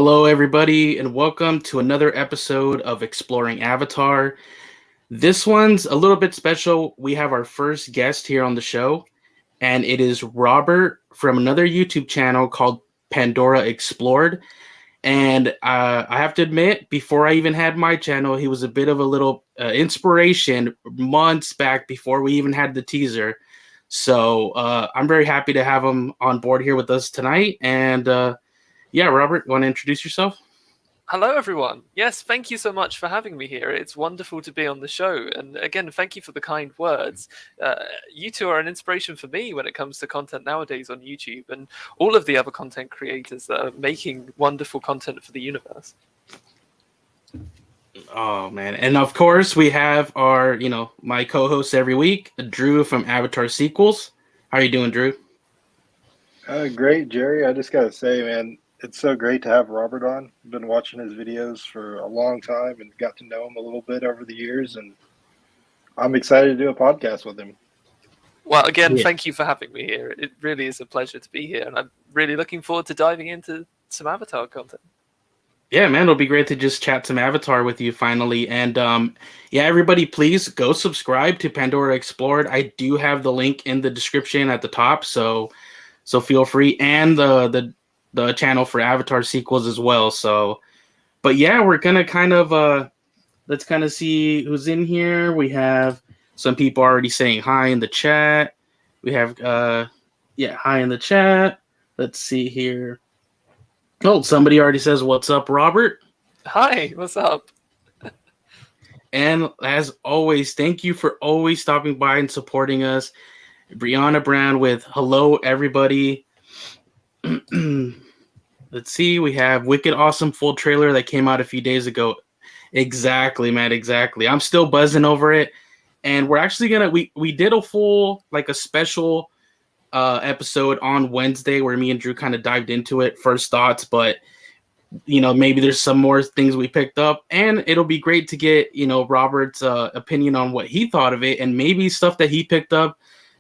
Hello, everybody, and welcome to another episode of Exploring Avatar. This one's a little bit special. We have our first guest here on the show, and it is Robert from another YouTube channel called Pandora Explored. And I have to admit, before I even had my channel, he was a bit of a little inspiration months back before we even had the teaser. So I'm very happy to have him on board here with us tonight. And yeah, Robert, you want to introduce yourself? Hello, everyone. Yes, thank you so much for having me here. It's wonderful to be on the show. And again, thank you for the kind words. You two are an inspiration for me when it comes to content nowadays on YouTube and all of the other content creators that are making wonderful content for the universe. Oh, man. And of course, we have our, my co-host every week, Drew from Avatar Sequels. How are you doing, Drew? Great, Jerry. I just got to say, man, it's so great to have Robert on. I've been watching his videos for a long time and got to know him a little bit over the years, and I'm excited to do a podcast with him. Well, again, Thank you for having me here. It really is a pleasure to be here, and I'm really looking forward to diving into some Avatar content. Yeah, man, it'll be great to just chat some Avatar with you finally. And yeah, everybody, please go subscribe to Pandora Explored. I do have the link in the description at the top, so feel free, and the channel for Avatar Sequels as well. So, but yeah, we're gonna kind of let's kind of see who's in here. We have some people already saying hi in the chat. We have yeah, hi in the chat. Let's see here. Oh, somebody already says, "What's up, Robert?" Hi, what's up? And as always, thank you for always stopping by and supporting us. Brianna Brown with hello, everybody. Let's see. We have Wicked Awesome full trailer that came out a few days ago. Exactly, man. Exactly. I'm still buzzing over it. And we're actually we did a full, like a special episode on Wednesday where me and Drew kind of dived into it, first thoughts, but maybe there's some more things we picked up, and it'll be great to get Robert's opinion on what he thought of it, and maybe stuff that he picked up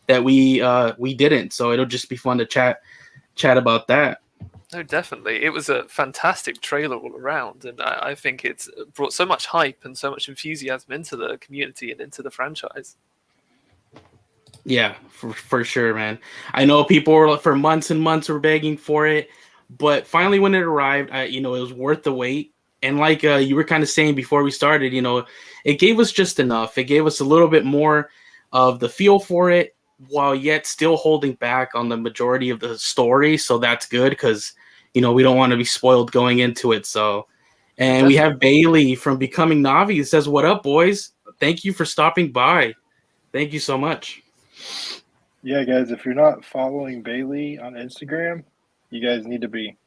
that we didn't. So it'll just be fun to chat about that. No, definitely. It was a fantastic trailer all around, and I think it's brought so much hype and so much enthusiasm into the community and into the franchise. Yeah, for sure, man. I know people were for months and months were begging for it, but finally when it arrived, it was worth the wait. And like you were kind of saying before we started, it gave us just enough. It gave us a little bit more of the feel for it, while yet still holding back on the majority of the story. So that's good because, we don't want to be spoiled going into it. So, and we have Bailey from Becoming Navi that says, "What up, boys? Thank you for stopping by. Thank you so much." Yeah, guys, if you're not following Bailey on Instagram, you guys need to be.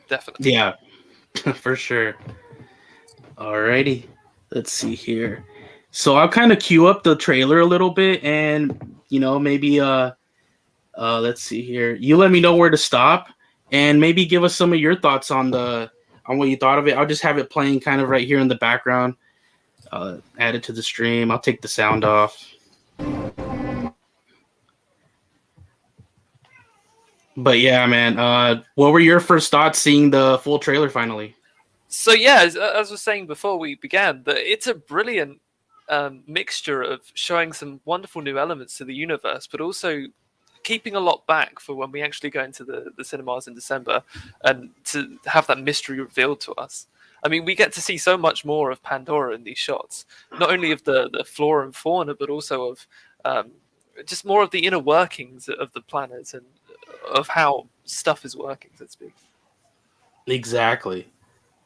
Definitely. Yeah, for sure. Alrighty. Let's see here. So I'll kind of cue up the trailer a little bit, and maybe let's see here. You let me know where to stop, and maybe give us some of your thoughts on what you thought of it. I'll just have it playing kind of right here in the background. Add it to the stream. I'll take the sound off. But yeah, man. What were your first thoughts seeing the full trailer finally? So yeah, as I was saying before we began, that it's a brilliant mixture of showing some wonderful new elements to the universe, but also keeping a lot back for when we actually go into the cinemas in December and to have that mystery revealed to us. I mean, we get to see so much more of Pandora in these shots, not only of the flora and fauna, but also of just more of the inner workings of the planet and of how stuff is working, so to speak. Exactly.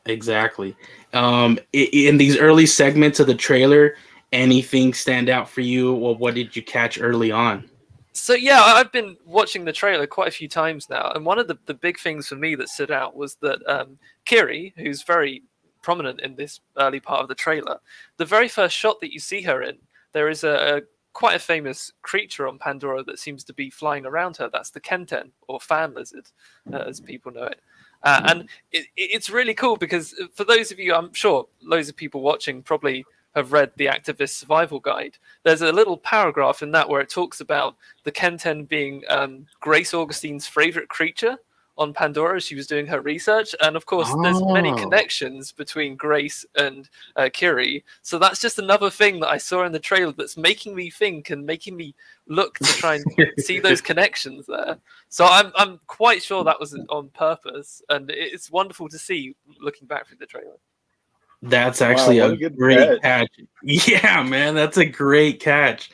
In these early segments of the trailer, anything stand out for you? Well, what did you catch early on? So yeah, I've been watching the trailer quite a few times now, and one of the big things for me that stood out was that Kiri, who's very prominent in this early part of the trailer, the very first shot that you see her in, there is a quite a famous creature on Pandora that seems to be flying around her. That's the Kenten, or fan lizard, as people know it. And it's really cool because for those of you, I'm sure loads of people watching probably have read the Activist Survival Guide. There's a little paragraph in that where it talks about the Kenten being Grace Augustine's favorite creature, on Pandora as she was doing her research, and of course, there's many Oh. connections between Grace and Kiri. So that's just another thing that I saw in the trailer that's making me think and making me look to try and see those connections there. So I'm quite sure that was on purpose, and it's wonderful to see looking back through the trailer. That's Wow, actually what a a good great catch. catch. Yeah, man, that's a great catch.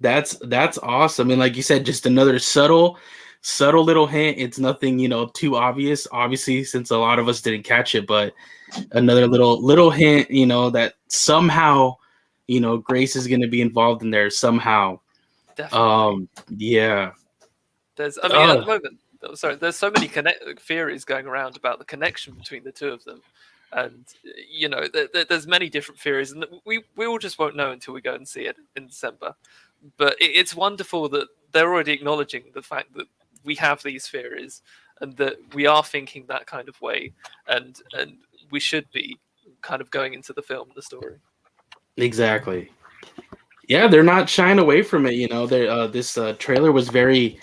That's awesome. And like you said, just another subtle little hint. It's nothing, too obvious, obviously, since a lot of us didn't catch it, but another little hint, that somehow, Grace is gonna be involved in there somehow. Definitely. Yeah. I mean, at the Oh, moment, sorry, there's so many theories going around about the connection between the two of them, and there's many different theories, and we all just won't know until we go and see it in December. But it's wonderful that they're already acknowledging the fact that we have these theories and that we are thinking that kind of way, and we should be kind of going into the film, the story. exactly. Yeah, they're not shying away from it. This trailer was very,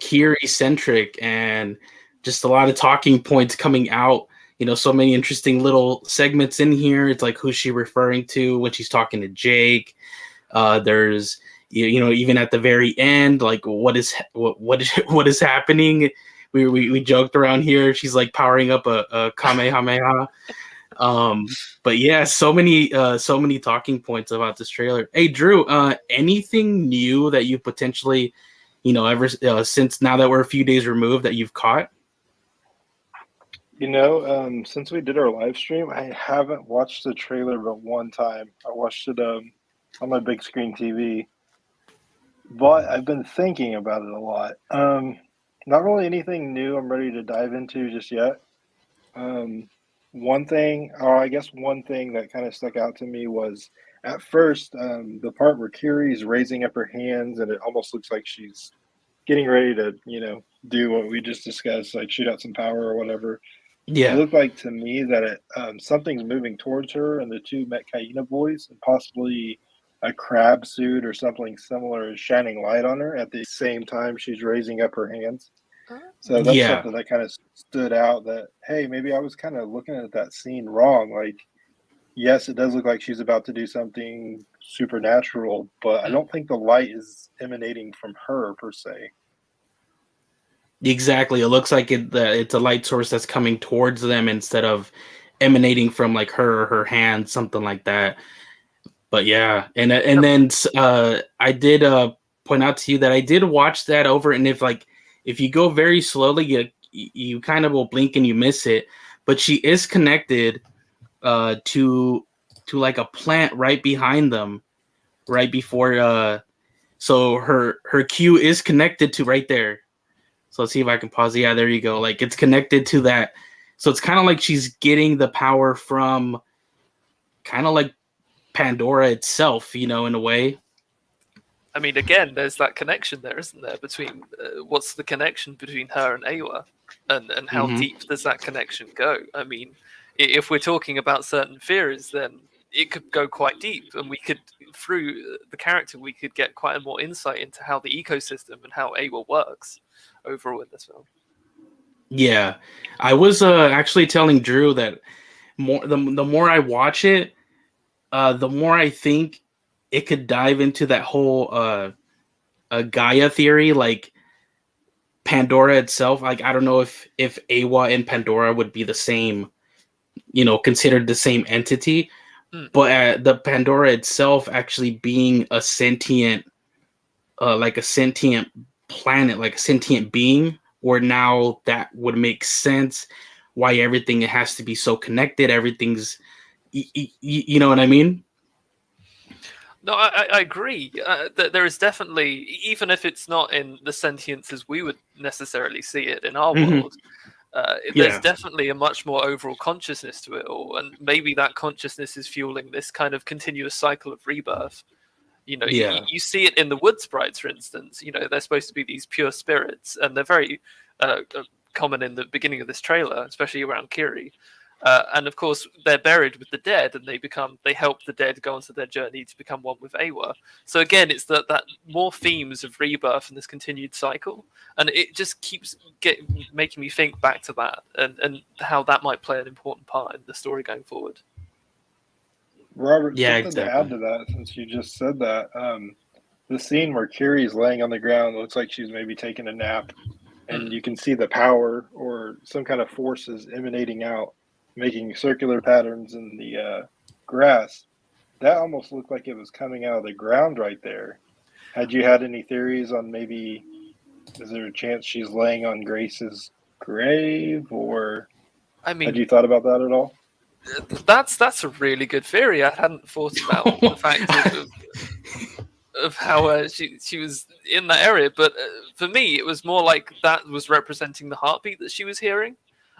Kiri centric, and just a lot of talking points coming out. So many interesting little segments in here. It's like, who's she referring to when she's talking to Jake? There's, even at the very end, like, what is what is happening? We joked around here. She's like powering up a Kamehameha. But yeah, so many talking points about this trailer. Hey, Drew, anything new that you potentially, ever since now that we're a few days removed, that you've caught? Since we did our live stream, I haven't watched the trailer but one time. I watched it on my big screen TV, but I've been thinking about it a lot. Not really anything new I'm ready to dive into just yet. One thing, or I guess one thing that kind of stuck out to me was at first the part where Kiri's raising up her hands and it almost looks like she's getting ready to, do what we just discussed, like shoot out some power or whatever. It Yeah, looked like to me that something's moving towards her and the two Metkayina boys, and possibly a crab suit or something similar is shining light on her at the same time she's raising up her hands. So that's yeah. something that kind of stood out that, hey, maybe I was kind of looking at that scene wrong. Like, yes, it does look like she's about to do something supernatural, but I don't think the light is emanating from her per se. Exactly. It looks like it's a light source that's coming towards them instead of emanating from like her or her hand, something like that. But yeah, and then I did point out to you that I did watch that over, and if you go very slowly, you kind of will blink and you miss it. But she is connected to like a plant right behind them, right before so her Q is connected to right there. So let's see if I can pause. Yeah, there you go. Like it's connected to that. So it's kind of like she's getting the power from kind of like Pandora itself, in a way. I mean, again, there's that connection there, isn't there, between what's the connection between her and Awa, and how Mm-hmm. deep does that connection go? I mean, if we're talking about certain theories, then it could go quite deep, and we could, through the character, we could get quite a more insight into how the ecosystem and how Awa works overall in this film. Yeah, I was actually telling Drew that the more I watch it, the more I think it could dive into that whole Gaia theory, like Pandora itself. Like I don't know if Awa and Pandora would be the same, considered the same entity, Mm. but the Pandora itself actually being a sentient, like a sentient planet, like a sentient being, where now that would make sense why everything has to be so connected. Everything's, you know what I mean? No, I agree. There is definitely, even if it's not in the sentience as we would necessarily see it in our Hmm. world, there's Yeah, definitely a much more overall consciousness to it all, and maybe that consciousness is fueling this kind of continuous cycle of rebirth. yeah, You see it in the wood sprites, for instance. They're supposed to be these pure spirits, and they're very common in the beginning of this trailer, especially around Kiri. And of course, they're buried with the dead, and they help the dead go onto their journey to become one with Awa. So again, it's that more themes of rebirth and this continued cycle, and it just keeps making me think back to that and how that might play an important part in the story going forward. Robert, Yeah, something to add to that, since you just said that, the scene where Kiri's laying on the ground looks like she's maybe taking a nap, and you can see the power or some kind of forces emanating out, making circular patterns in the grass. That almost looked like it was coming out of the ground right there. Had you had any theories on maybe, is there a chance she's laying on Grace's grave, or I mean, had you thought about that at all? That's a really good theory. I hadn't thought about the fact of how she was in that area, but for me, it was more like that was representing the heartbeat that she was hearing,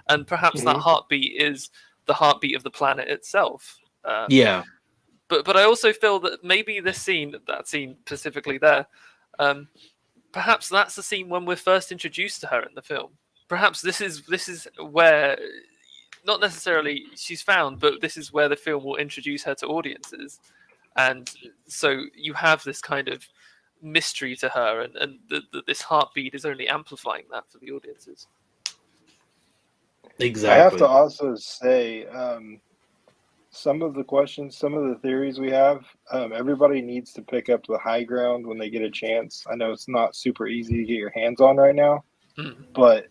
and perhaps that heartbeat is the heartbeat of the planet itself. Yeah. But I also feel that maybe that scene specifically there, perhaps that's the scene when we're first introduced to her in the film. Perhaps this is where, not necessarily she's found, but this is where the film will introduce her to audiences. And so you have this kind of mystery to her, and this heartbeat is only amplifying that for the audiences. Exactly. I have to also say, some of the questions, some of the theories we have, everybody needs to pick up the high ground when they get a chance. I know it's not super easy to get your hands on right now, but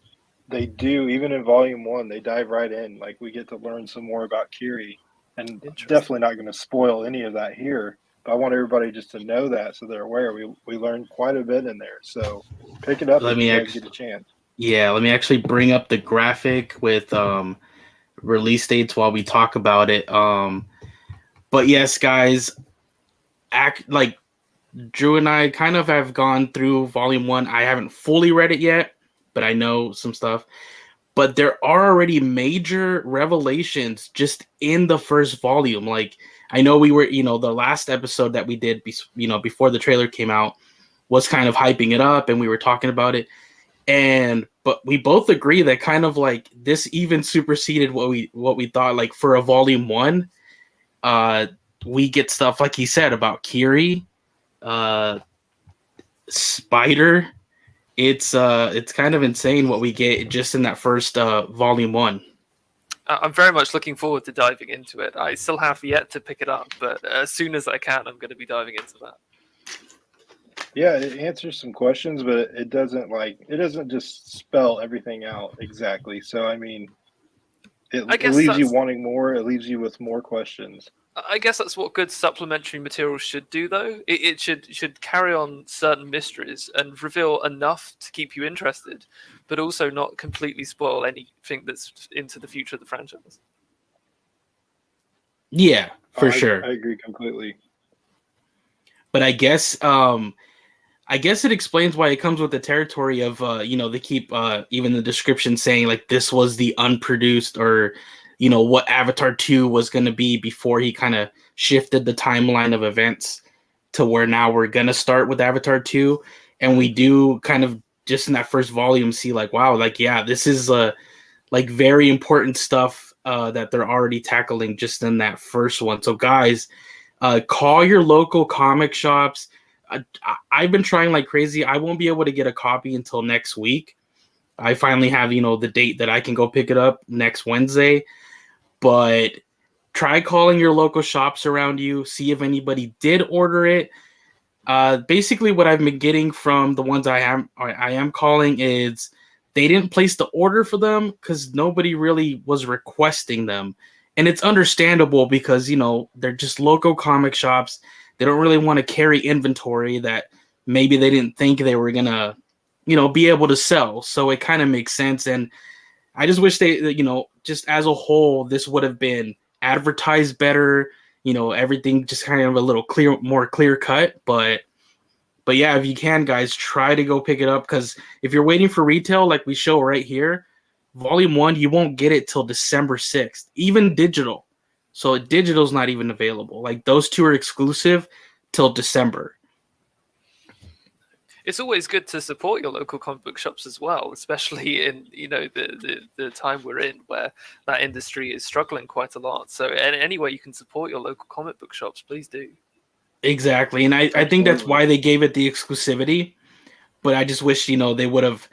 they do, even in Volume 1, they dive right in. Like, we get to learn some more about Kiri. And definitely not going to spoil any of that here, but I want everybody just to know that so they're aware. We learned quite a bit in there, so pick it up if you guys get a chance. Yeah, let me actually bring up the graphic with release dates while we talk about it. But yes, guys, like Drew and I kind of have gone through Volume 1. I haven't fully read it yet, but I know some stuff. But there are already major revelations just in the first volume. Like, I know we were, the last episode that we did, before the trailer came out was kind of hyping it up and we were talking about it. But we both agree that kind of like this even superseded what we thought. Like, for a Volume 1, we get stuff like he said about Kiri, Spider. It's kind of insane what we get just in that first Volume 1. I'm very much looking forward to diving into it. I still have yet to pick it up, but as soon as I can, I'm going to be diving into that. Yeah, it answers some questions, but it doesn't just spell everything out exactly. So I mean, it leaves you wanting more. It leaves you with more questions. I guess that's what good supplementary material should do, though. It should carry on certain mysteries and reveal enough to keep you interested, but also not completely spoil anything that's into the future of the franchise. Yeah, for sure. I agree completely. But I guess it explains why it comes with the territory of they keep even the description saying like this was the unproduced, or what Avatar 2 was going to be before he kind of shifted the timeline of events to where now we're going to start with Avatar 2. And we do kind of just in that first volume see like, wow, like, yeah, this is like very important stuff that they're already tackling just in that first one. So guys, call your local comic shops. I've been trying like crazy. I won't be able to get a copy until next week. I finally have, the date that I can go pick it up next Wednesday. But try calling your local shops around you. See if anybody did order it. Basically, what I've been getting from the ones I am calling is they didn't place the order for them because nobody really was requesting them. And it's understandable because, they're just local comic shops. They don't really want to carry inventory that maybe they didn't think they were going to, be able to sell. So it kind of makes sense. And I just wish they, just as a whole, this would have been advertised better, everything just kind of a little more clear cut. But yeah, if you can, guys, try to go pick it up. Because if you're waiting for retail, like we show right here, Volume 1, you won't get it till December 6th, even digital. So digital's not even available. Like those two are exclusive till December. It's always good to support your local comic book shops as well, especially in the time we're in where that industry is struggling quite a lot. So any way you can support your local comic book shops, please do. Exactly, and I think that's why they gave it the exclusivity. But I just wish they would have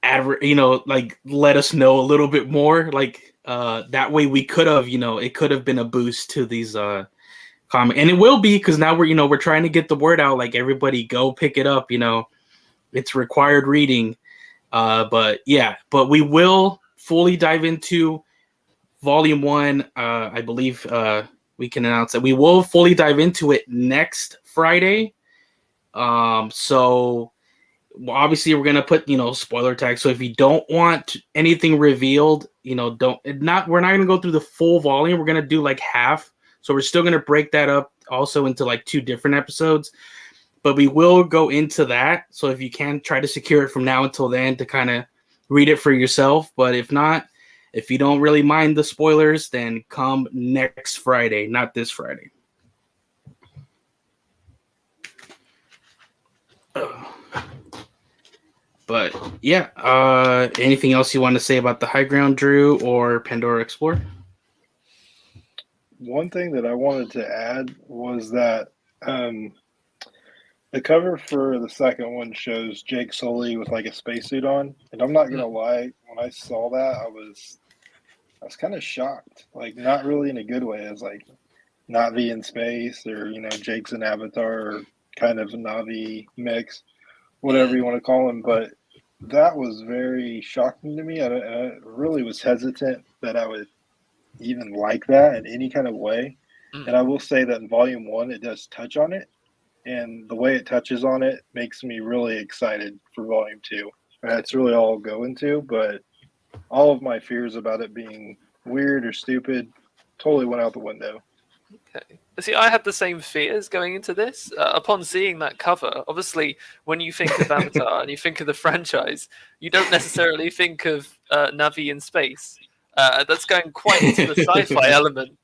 like let us know a little bit more, like that way we could have it could have been a boost to these comic, and it will be, because now we're trying to get the word out, like everybody go pick it up, it's required reading. But we will fully dive into volume 1. I believe we can announce that we will fully dive into it next Friday. So obviously we're gonna put spoiler tag. So if you don't want anything revealed, we're not gonna go through the full volume. We're gonna do like half. So we're still gonna break that up also into like 2 different episodes. But we will go into that. So if you can, try to secure it from now until then to kind of read it for yourself. But if not, if you don't really mind the spoilers, then come next Friday, not this Friday. But yeah, anything else you want to say about the High Ground, Drew, or Pandora Explored? One thing that I wanted to add was that the cover for the second one shows Jake Sully with like a spacesuit on, and I'm not gonna lie, when I saw that, I was kind of shocked, like not really in a good way. As like Navi in space, or Jake's an Avatar, or kind of a Navi mix, whatever you want to call him. But that was very shocking to me. I really was hesitant that I would even like that in any kind of way. And I will say that in volume 1, it does touch on it, and the way it touches on it makes me really excited for volume 2. That's really all I'll go into, but all of my fears about it being weird or stupid totally went out the window. Okay. See, I had the same fears going into this. Upon seeing that cover, obviously, when you think of Avatar and you think of the franchise, you don't necessarily think of Navi in space. That's going quite into the sci-fi element,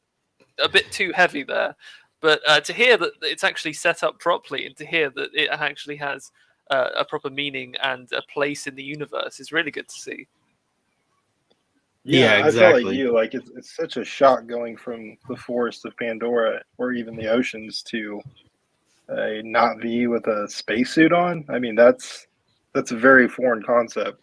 a bit too heavy there. But to hear that it's actually set up properly, and to hear that it actually has a proper meaning and a place in the universe is really good to see. Yeah, exactly. I feel like you. Like it's such a shock going from the forest of Pandora or even the oceans to a not V with a spacesuit on. I mean, that's a very foreign concept.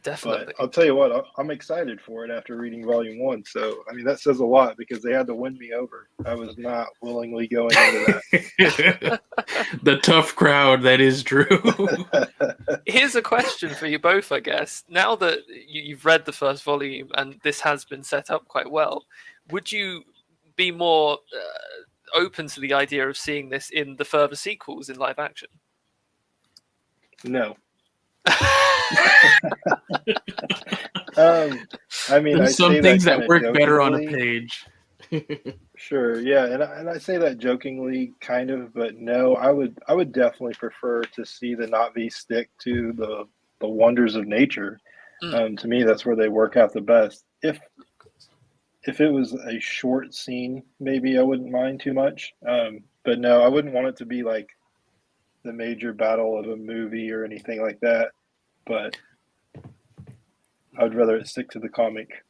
Definitely. But I'll tell you what, I'm excited for it after reading volume 1. So, I mean, that says a lot, because they had to win me over. I was not willingly going into that. The tough crowd that is Drew. Here's a question for you both, I guess. Now that you've read the first volume and this has been set up quite well, would you be more open to the idea of seeing this in the further sequels in live action? No. I mean, there's some things that work better on a page. Sure, yeah, and I say that jokingly, kind of, but no, I would definitely prefer to see the Na'vi stick to the wonders of nature. To me, that's where they work out the best. If it was a short scene, maybe I wouldn't mind too much. But no, I wouldn't want it to be like the major battle of a movie or anything like that. But I would rather it stick to the comic.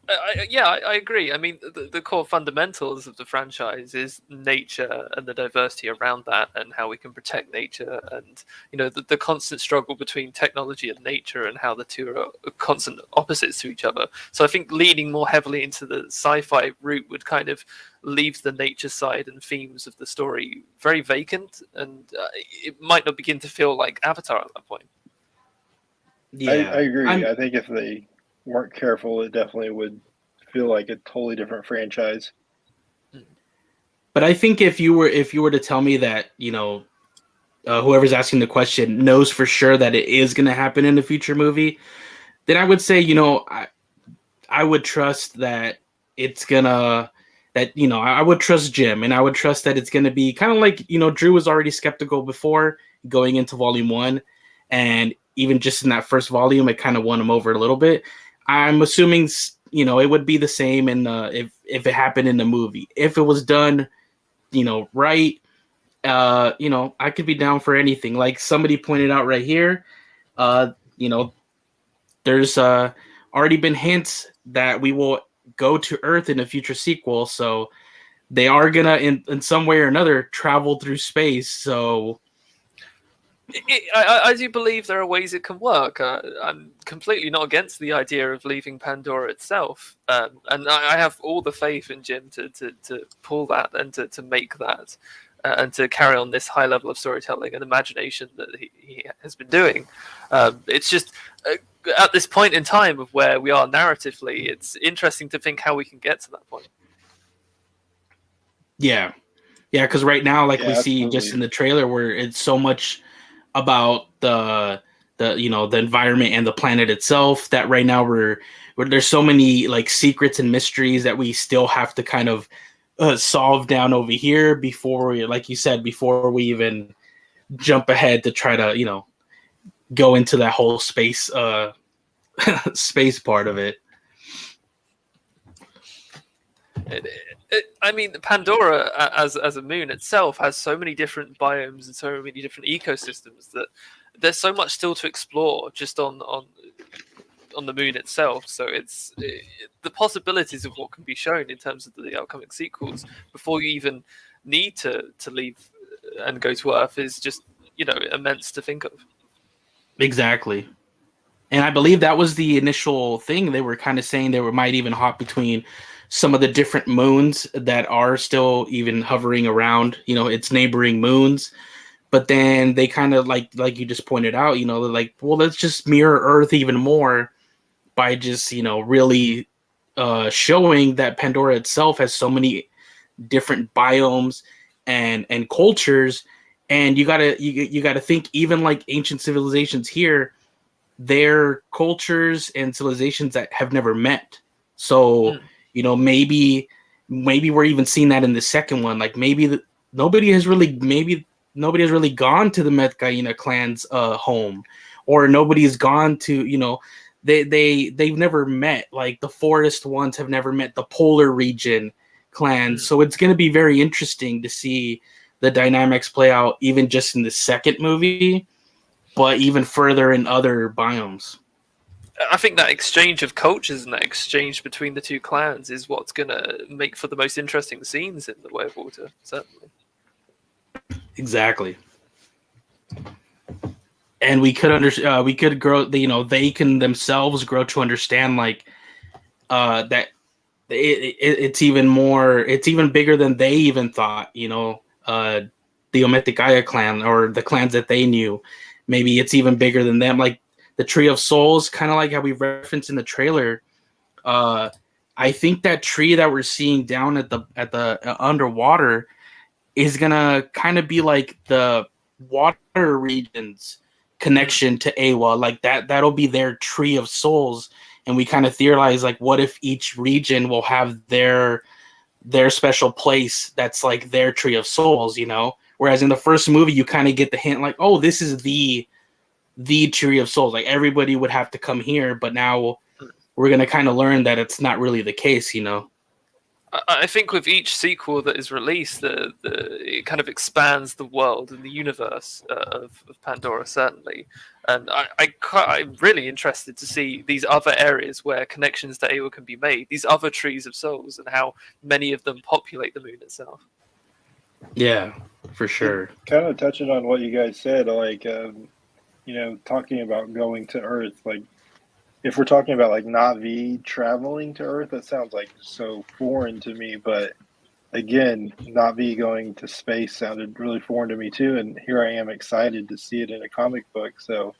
I agree. I mean, the core fundamentals of the franchise is nature and the diversity around that, and how we can protect nature, and the constant struggle between technology and nature, and how the two are constant opposites to each other. So I think leaning more heavily into the sci-fi route would kind of leave the nature side and themes of the story very vacant, and it might not begin to feel like Avatar at that point. Yeah, I agree. I think if they weren't careful, it definitely would feel like a totally different franchise. But I think if you were to tell me that whoever's asking the question knows for sure that it is going to happen in a future movie, then I would say I would trust that it's gonna I would trust Jim, and I would trust that it's gonna be kind of like Drew was already skeptical before going into volume 1, and even just in that first volume, it kind of won him over a little bit. I'm assuming, it would be the same if it happened in the movie. If it was done, right, I could be down for anything. Like somebody pointed out right here, uh, you know, there's already been hints that we will go to Earth in a future sequel, so they are gonna in some way or another travel through space. So I do believe there are ways it can work. I'm completely not against the idea of leaving Pandora itself, and I have all the faith in Jim to pull that and to make that, and to carry on this high level of storytelling and imagination that he has been doing. It's just at this point in time of where we are narratively, it's interesting to think how we can get to that point. yeah, because right now, like we see absolutely. just in the trailer, where it's so much about the environment and the planet itself that right now we're there's so many like secrets and mysteries that we still have to kind of solve down over here before we, like you said, before we even jump ahead to try to go into that whole space space part of it. I mean, Pandora as a moon itself has so many different biomes and so many different ecosystems that there's so much still to explore just on the moon itself. So it's the possibilities of what can be shown in terms of the upcoming sequels before you even need to leave and go to Earth is just immense to think of. Exactly. And I believe that was the initial thing. They were kind of saying they might even hop between some of the different moons that are still even hovering around, its neighboring moons. But then they kind of like you just pointed out, they're like, well, let's just mirror Earth even more by just, really showing that Pandora itself has so many different biomes and cultures. And you gotta think, even like ancient civilizations here, their cultures and civilizations that have never met. So, maybe we're even seeing that in the second one. Like maybe nobody has really gone to the Metkayina clan's home, or nobody's gone to, they've never met, like the forest ones have never met the polar region clans. So it's going to be very interesting to see the dynamics play out, even just in the second movie, but even further in other biomes. I think that exchange of cultures and that exchange between the two clans is what's going to make for the most interesting scenes in The Way of Water, certainly. Exactly. And we could we could grow, they can themselves grow to understand like that it's even bigger than they even thought, the Metkayina clan or the clans that they knew. Maybe it's even bigger than them. Like the Tree of Souls, kind of like how we referenced in the trailer. I think that tree that we're seeing down at the underwater is gonna kind of be like the water region's connection to Awa. Like that'll be their Tree of Souls. And we kind of theorize, like, what if each region will have their special place that's like their Tree of Souls, Whereas in the first movie, you kind of get the hint, like, oh, this is the Tree of Souls. Like everybody would have to come here, but now we're gonna kind of learn that it's not really the case, I think with each sequel that is released, it kind of expands the world and the universe of Pandora, certainly. And I'm really interested to see these other areas where connections to Awa can be made, these other trees of souls, and how many of them populate the moon itself. Yeah, for sure. Kind of touching on what you guys said, like, talking about going to Earth, like, if we're talking about like Na'vi traveling to Earth, that sounds like so foreign to me. But again, Na'vi going to space sounded really foreign to me too. And here I am excited to see it in a comic book. So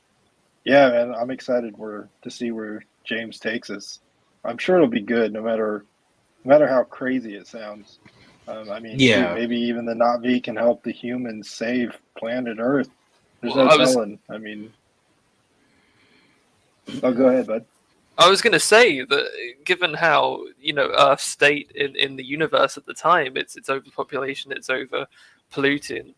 yeah, man, I'm excited to see where James takes us. I'm sure it'll be good, no matter how crazy it sounds. Yeah. Maybe even the Na'vi can help the humans save planet Earth. There's Well, no telling. Oh, go ahead, bud. I was going to say that given how Earth's state in the universe at the time, it's overpopulation, it's over polluting,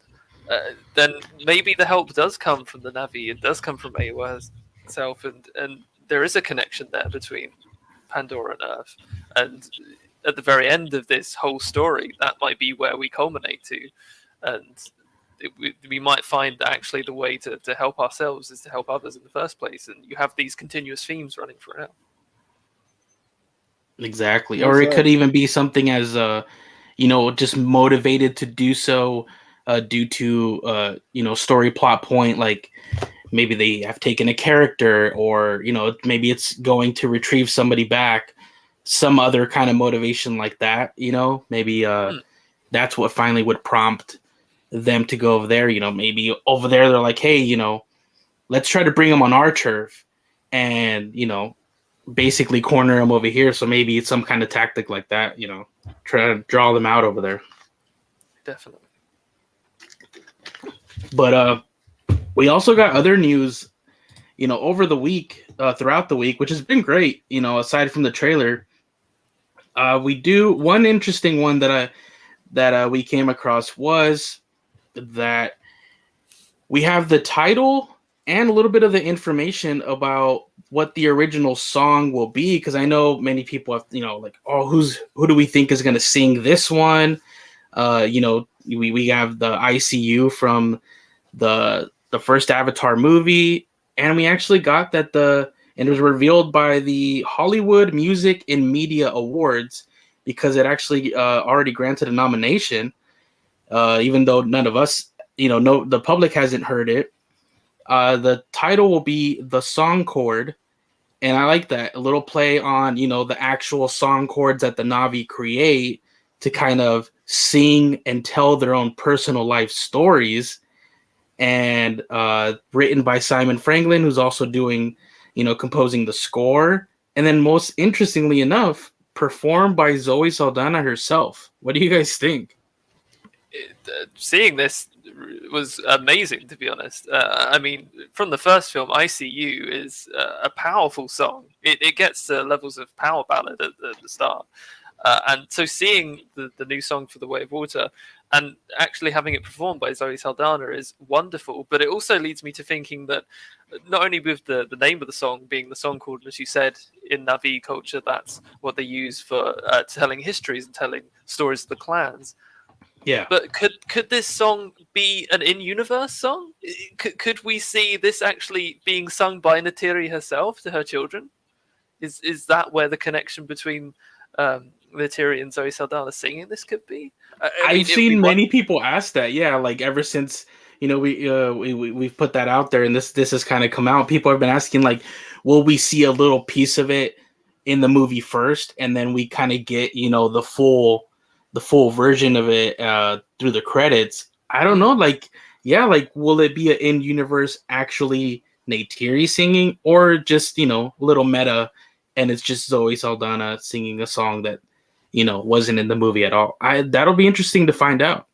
then maybe the help does come from the Na'vi. It does come from Awa itself, and there is a connection there between Pandora and Earth. And at the very end of this whole story, that might be where we culminate to. And we might find that actually the way to help ourselves is to help others in the first place, and you have these continuous themes running throughout. Exactly. Well Or it said. could even be something as just motivated to do so due to story plot point, like maybe they have taken a character, or maybe it's going to retrieve somebody back, some other kind of motivation like that. Maybe that's what finally would prompt them to go over there. Maybe over there they're like, hey, let's try to bring them on our turf, and basically corner them over here. So maybe it's some kind of tactic like that. Try to draw them out over there. Definitely. But we also got other news, over the week, throughout the week, which has been great. Aside from the trailer, we do one interesting one that we came across was that we have the title and a little bit of the information about what the original song will be. Because I know many people have, like, oh, who do we think is going to sing this one? We have the ICU from the first Avatar movie, and we actually got that and it was revealed by the Hollywood Music and Media Awards, because it actually already granted a nomination, even though none of us, the public hasn't heard it. The title will be The Song Chord, and I like that, a little play on the actual song chords that the Na'vi create to kind of sing and tell their own personal life stories. And written by Simon Franklin, who's also doing, composing the score. And then most interestingly enough, performed by Zoe Saldana herself. What do you guys think? Seeing this was amazing, to be honest. I mean, from the first film, ICU is a powerful song. It gets to levels of power ballad at the start. And so seeing the new song for The Way of Water and actually having it performed by Zoe Saldana is wonderful. But it also leads me to thinking that not only with the name of the song being the song chord, as you said, in Na'vi culture, that's what they use for telling histories and telling stories of the clans. Yeah. But could this song be an in-universe song? Could we see this actually being sung by Neytiri herself to her children? Is that where the connection between Neytiri and Zoe Saldana singing this could be? I've seen many people ask that. Yeah, like ever since we've put that out there, and this has kind of come out. People have been asking, like, will we see a little piece of it in the movie first, and then we kind of get the full version of it through the credits? I don't know. Like, yeah, like, will it be an in-universe actually Neytiri singing, or just a little meta, and it's just Zoe Saldana singing a song that wasn't in the movie at all? That'll be interesting to find out.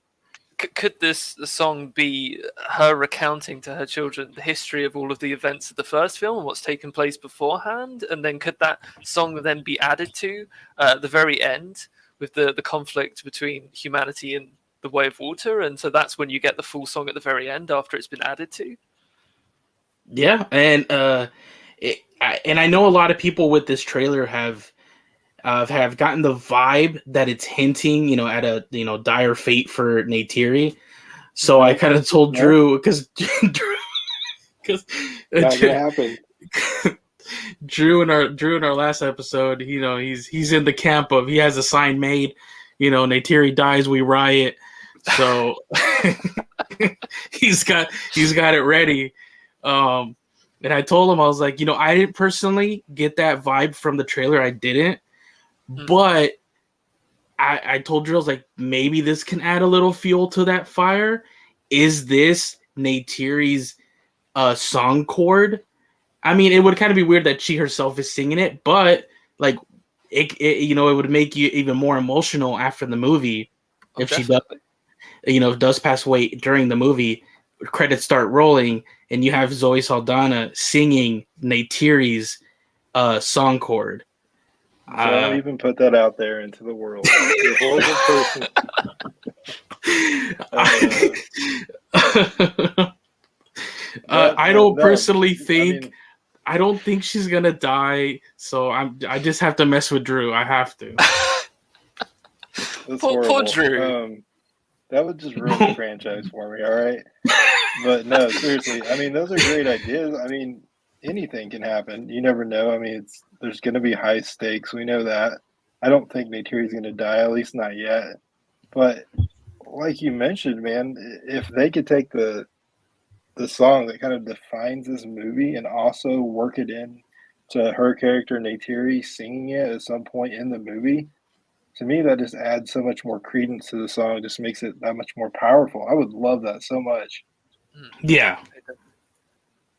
Could this song be her recounting to her children the history of all of the events of the first film and what's taken place beforehand? And then could that song then be added to the very end with the conflict between humanity and the Way of Water? And so that's when you get the full song at the very end after it's been added to? Yeah, and I know a lot of people with this trailer have gotten the vibe that it's hinting, at a dire fate for Neytiri. So I kind of told Drew, because Drew in our last episode, he's in the camp of, he has a sign made, Neytiri dies, we riot. So he's got it ready. And I told him, I was like, I didn't personally get that vibe from the trailer. I didn't. But I told Drew, I was like, maybe this can add a little fuel to that fire. Is this Neytiri's song chord? I mean, it would kind of be weird that she herself is singing it, but like it would make you even more emotional after the movie if definitely. She does pass away during the movie. Credits start rolling, and you have Zoe Saldana singing Neytiri's song chord. Don't even put that out there into the world. You're a horrible person. I don't personally think. I don't think she's gonna die. So I just have to mess with Drew. I have to. That's poor horrible. Drew. That would just ruin the franchise for me, all right? But no, seriously, I mean, those are great ideas. I mean, anything can happen. You never know. I mean, there's going to be high stakes. We know that. I don't think Neytiri's going to die, at least not yet. But like you mentioned, man, if they could take the song that kind of defines this movie and also work it in to her character Neytiri singing it at some point in the movie, to me that just adds so much more credence to the song, just makes it that much more powerful. I would love that so much. Yeah,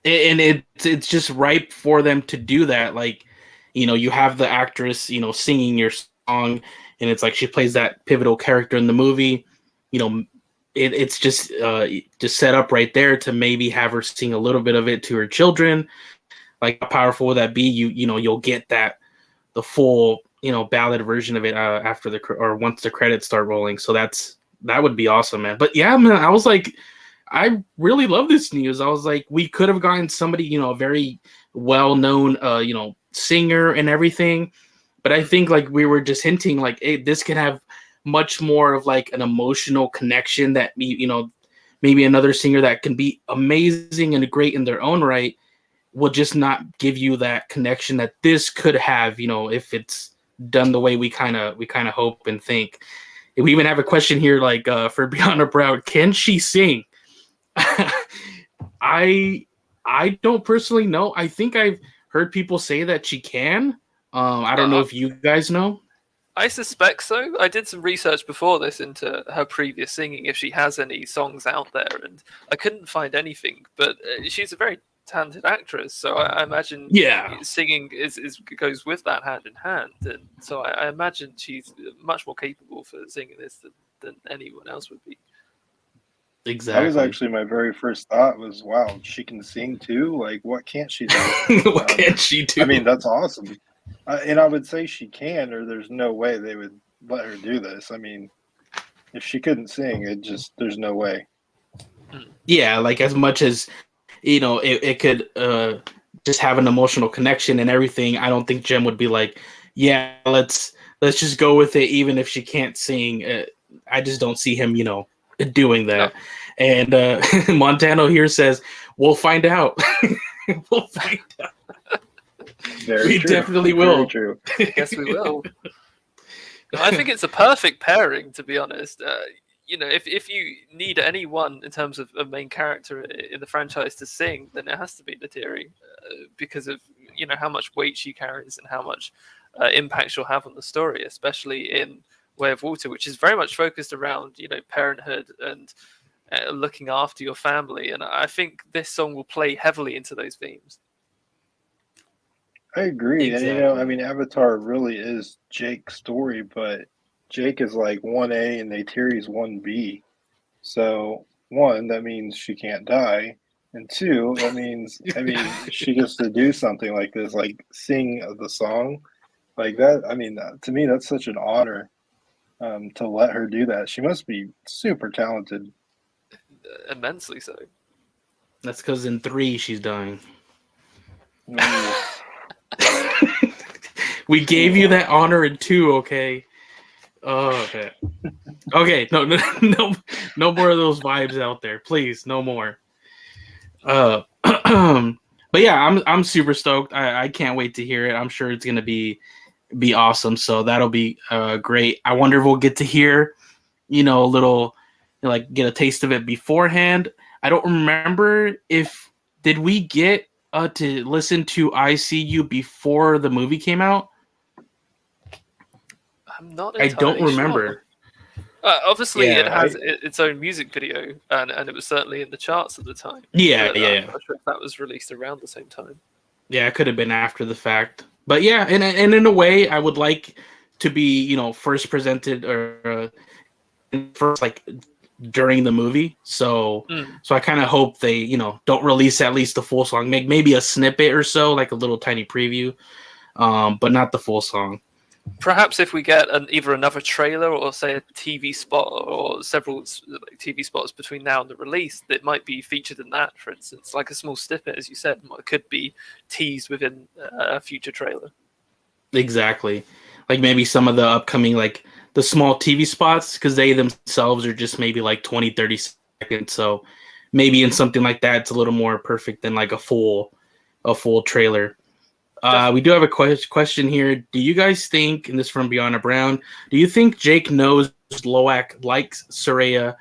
and it's just ripe for them to do that. Like, you have the actress, singing your song, and it's like she plays that pivotal character in the movie. It's just set up right there to maybe have her sing a little bit of it to her children. Like, how powerful would that be? You'll get the full ballad version of it after or once the credits start rolling. So that would be awesome, man. But yeah, man, I was like, I really love this news. I was like, we could have gotten somebody, a very well-known, singer and everything. But I think like we were just hinting like, hey, this could have much more of like an emotional connection that, maybe another singer that can be amazing and great in their own right will just not give you that connection that this could have, if it's done the way we kind of hope and think. We even have a question here, like for Brianna Brown, can she sing? I don't personally know. I think I've heard people say that she can. I don't know if you guys know. I suspect so. I did some research before this into her previous singing, if she has any songs out there, and I couldn't find anything. But she's a very talented actress, so I imagine singing goes with that hand in hand. And so I imagine she's much more capable for singing this than anyone else would be. Exactly. That was actually my very first thought was, wow, she can sing too? Like, what can't she do? What can't she do? I mean, that's awesome. And I would say she can, or there's no way they would let her do this. I mean, if she couldn't sing, there's no way. Yeah, like as much as, it could just have an emotional connection and everything, I don't think Jem would be like, yeah, let's just go with it, even if she can't sing. I just don't see him, doing that. No. And Montano here says, we'll find out. We'll find out. Very true. Definitely will. Very true. Yes, we will. I think it's a perfect pairing, to be honest. If you need anyone in terms of a main character in the franchise to sing, then it has to be Neytiri, because of how much weight she carries and how much impact she'll have on the story, especially in Way of Water, which is very much focused around parenthood and looking after your family. And I think this song will play heavily into those themes. I agree. Exactly. And, I mean, Avatar really is Jake's story, but Jake is like 1A and Neytiri's 1B. So, one, that means she can't die. And two, that means, she gets to do something like this, like sing the song. Like that, to me, that's such an honor to let her do that. She must be super talented. Immensely so. That's because in 3, she's dying. We gave you that honor in 2, okay? Oh, okay. Okay, no more of those vibes out there, please. No more. But yeah, I'm super stoked. I can't wait to hear it. I'm sure it's gonna be awesome. So that'll be great. I wonder if we'll get to hear, a little, like get a taste of it beforehand. I don't remember did we get to listen to I See You before the movie came out? I'm not. I don't remember. Sure. Obviously, it has its own music video, and it was certainly in the charts at the time. Yeah, but I'm not sure if that was released around the same time. Yeah, it could have been after the fact. But yeah, and in a way, I would like to be, first presented or first like during the movie. So I kind of hope they, don't release at least the full song. Make maybe a snippet or so, like a little tiny preview, but not the full song. Perhaps if we get either another trailer or say a TV spot or several TV spots between now and the release, that might be featured in that, for instance, like a small snippet, as you said, could be teased within a future trailer. Exactly. Like maybe some of the upcoming, like small TV spots because they themselves are just maybe like 20, 30 seconds. So maybe in something like that, it's a little more perfect than like a full trailer. We do have a question here. Do you guys think, and this is from Beyond Brown, do you think Jake knows Loak likes Tsireya?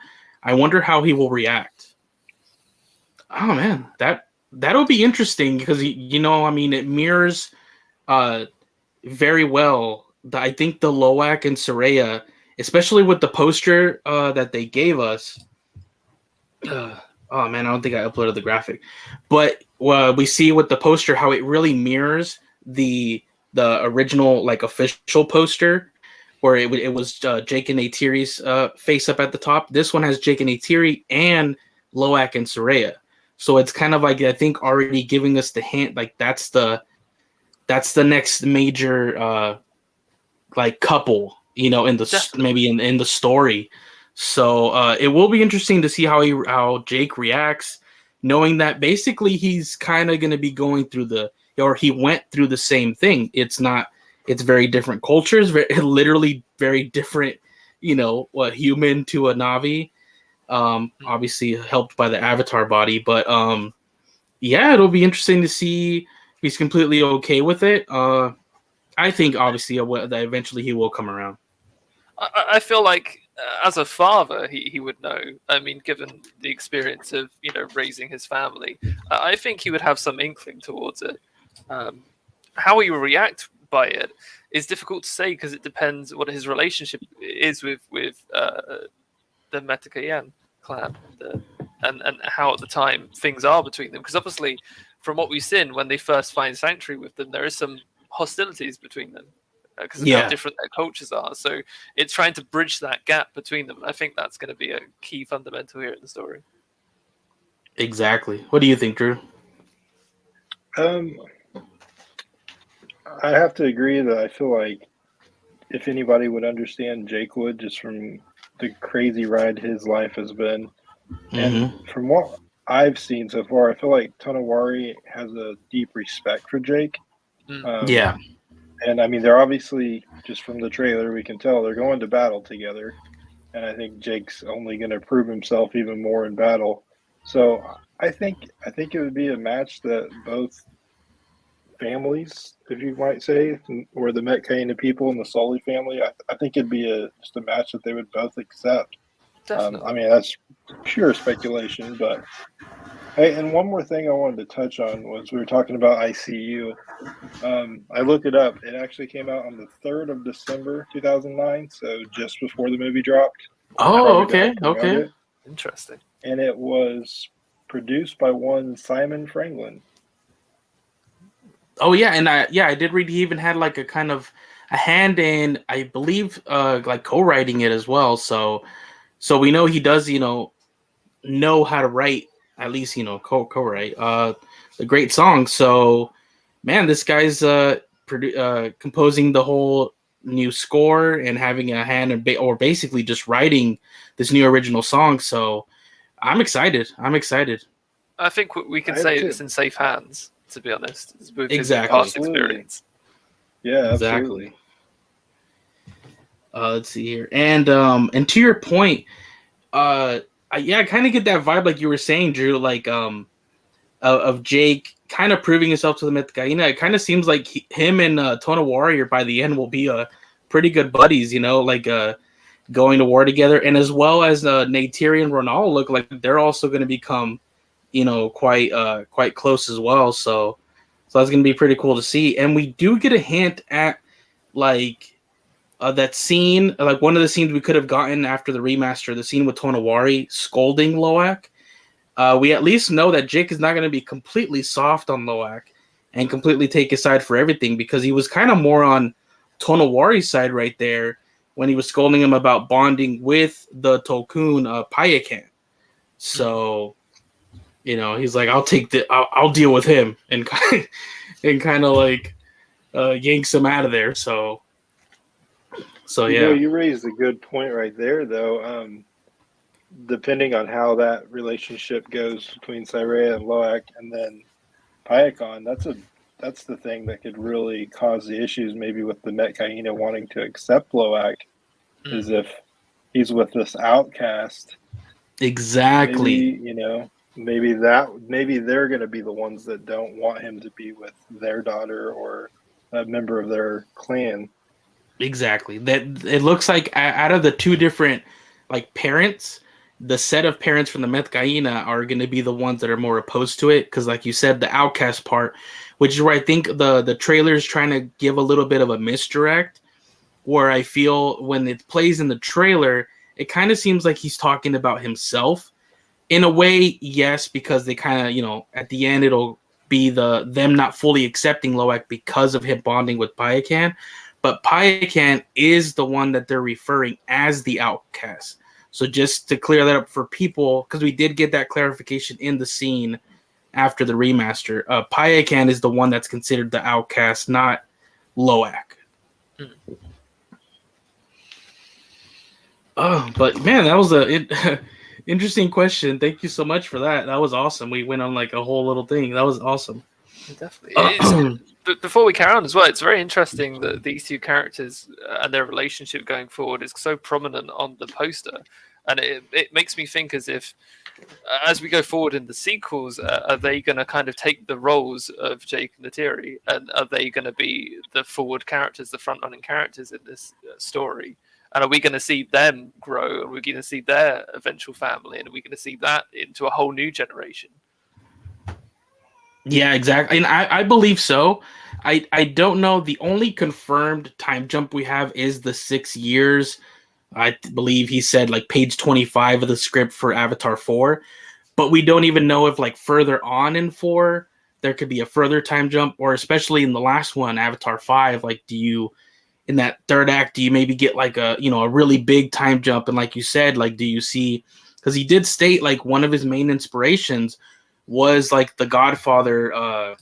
I wonder how he will react. Oh man, that'll be interesting because I mean, it mirrors very well. I think the Loak and Tsireya, especially with the poster that they gave us. Oh man, I don't think I uploaded the graphic, but we see with the poster how it really mirrors the original like official poster, where it was Jake and Neytiri's face up at the top. This one has Jake and Neytiri and Loak and Tsireya, so it's kind of like I think already giving us the hint like that's the next major like couple, in the maybe in the story. So it will be interesting to see how Jake reacts, knowing that basically he's kind of going to be going through he went through the same thing. It's very different cultures, literally very different, human to a Navi. Obviously helped by the Avatar body, but yeah, it'll be interesting to see if he's completely okay with it. I think obviously that eventually he will come around. I feel like as a father, he would know. I mean, given the experience of raising his family, I think he would have some inkling towards it. How he will react by it is difficult to say because it depends what his relationship is with the Metkayina clan and how at the time things are between them. Because obviously, from what we've seen, when they first find sanctuary with them, there is some hostilities between them because of how different their cultures are. So it's trying to bridge that gap between them. And I think that's going to be a key fundamental here in the story. Exactly. What do you think, Drew? I have to agree that I feel like if anybody would understand Jake Wood just from the crazy ride his life has been, and from what I've seen so far, I feel like Tonowari has a deep respect for Jake. Yeah. And I mean, they're obviously, just from the trailer, we can tell they're going to battle together. And I think Jake's only going to prove himself even more in battle. So I think it would be a match that both families, if you might say, or the Metkayina people and the Sully family, I think it'd be just a match that they would both accept. I mean, that's pure speculation, but hey, and one more thing I wanted to touch on was we were talking about ICU. I looked it up. It actually came out on the 3rd of December, 2009, so just before the movie dropped. Oh, okay, okay. Interesting. And it was produced by one Simon Franklin. Oh yeah, and I did read he even had like a kind of a hand in, I believe, like co-writing it as well. So we know he does, know how to write, at least, co-write the great songs. So, man, this guy's composing the whole new score and having a hand in or basically just writing this new original song. So, I'm excited. I think we can say it's in safe hands, to be honest, with his Exactly. past experience. Yeah, exactly. Let's see here, and to your point, I kind of get that vibe, like you were saying, Drew, like of Jake kind of proving himself to the Metkayina. It kind of seems like him and Tonowari by the end will be pretty good buddies, like going to war together, and as well as Neytiri and Ronal look like they're also going to become, quite close as well. So that's going to be pretty cool to see. And we do get a hint at like that scene, like one of the scenes we could have gotten after the remaster, the scene with Tonowari scolding Loak. We at least know that Jake is not going to be completely soft on Loak and completely take his side for everything, because he was kind of more on Tonowari's side right there when he was scolding him about bonding with the Tulkun Payakan. So, he's like, I'll deal with him, and kind of like yanks him out of there. So yeah. You raised a good point right there, though. Depending on how that relationship goes between Tsireya and Loak, and then Payakan, that's the thing that could really cause the issues, maybe with the Metkayina wanting to accept Loak. is if he's with this outcast. Exactly. Maybe, maybe they're going to be the ones that don't want him to be with their daughter or a member of their clan. Exactly. That it looks like out of the two different like parents, the set of parents from the Metkayina are going to be the ones that are more opposed to it because, like you said, the outcast part, which is where I think the trailer is trying to give a little bit of a misdirect. Where I feel when it plays in the trailer, it kind of seems like he's talking about himself. In a way, yes, because they kind of, at the end it'll be them not fully accepting Loak because of him bonding with Payakan. But Payakan is the one that they're referring as the outcast. So just to clear that up for people, because we did get that clarification in the scene after the remaster, Payakan is the one that's considered the outcast, not Loak. Oh, but man, that was interesting question. Thank you so much for that. That was awesome. We went on like a whole little thing. That was awesome. Definitely. But before we carry on as well, it's very interesting that these two characters and their relationship going forward is so prominent on the poster. And it makes me think as if, as we go forward in the sequels, are they going to kind of take the roles of Jake and Neytiri? And are they going to be the forward characters, the front-running characters in this story? And are we going to see them grow? Are we going to see their eventual family? And are we going to see that into a whole new generation? Yeah, exactly. And I believe so. I don't know. The only confirmed time jump we have is the 6 years. I believe he said like page 25 of the script for Avatar 4. But we don't even know if like further on in 4, there could be a further time jump. Or especially in the last one, Avatar 5, like in that third act, do you maybe get like a really big time jump? And like you said, like, do you see, because he did state like one of his main inspirations was like the Godfather,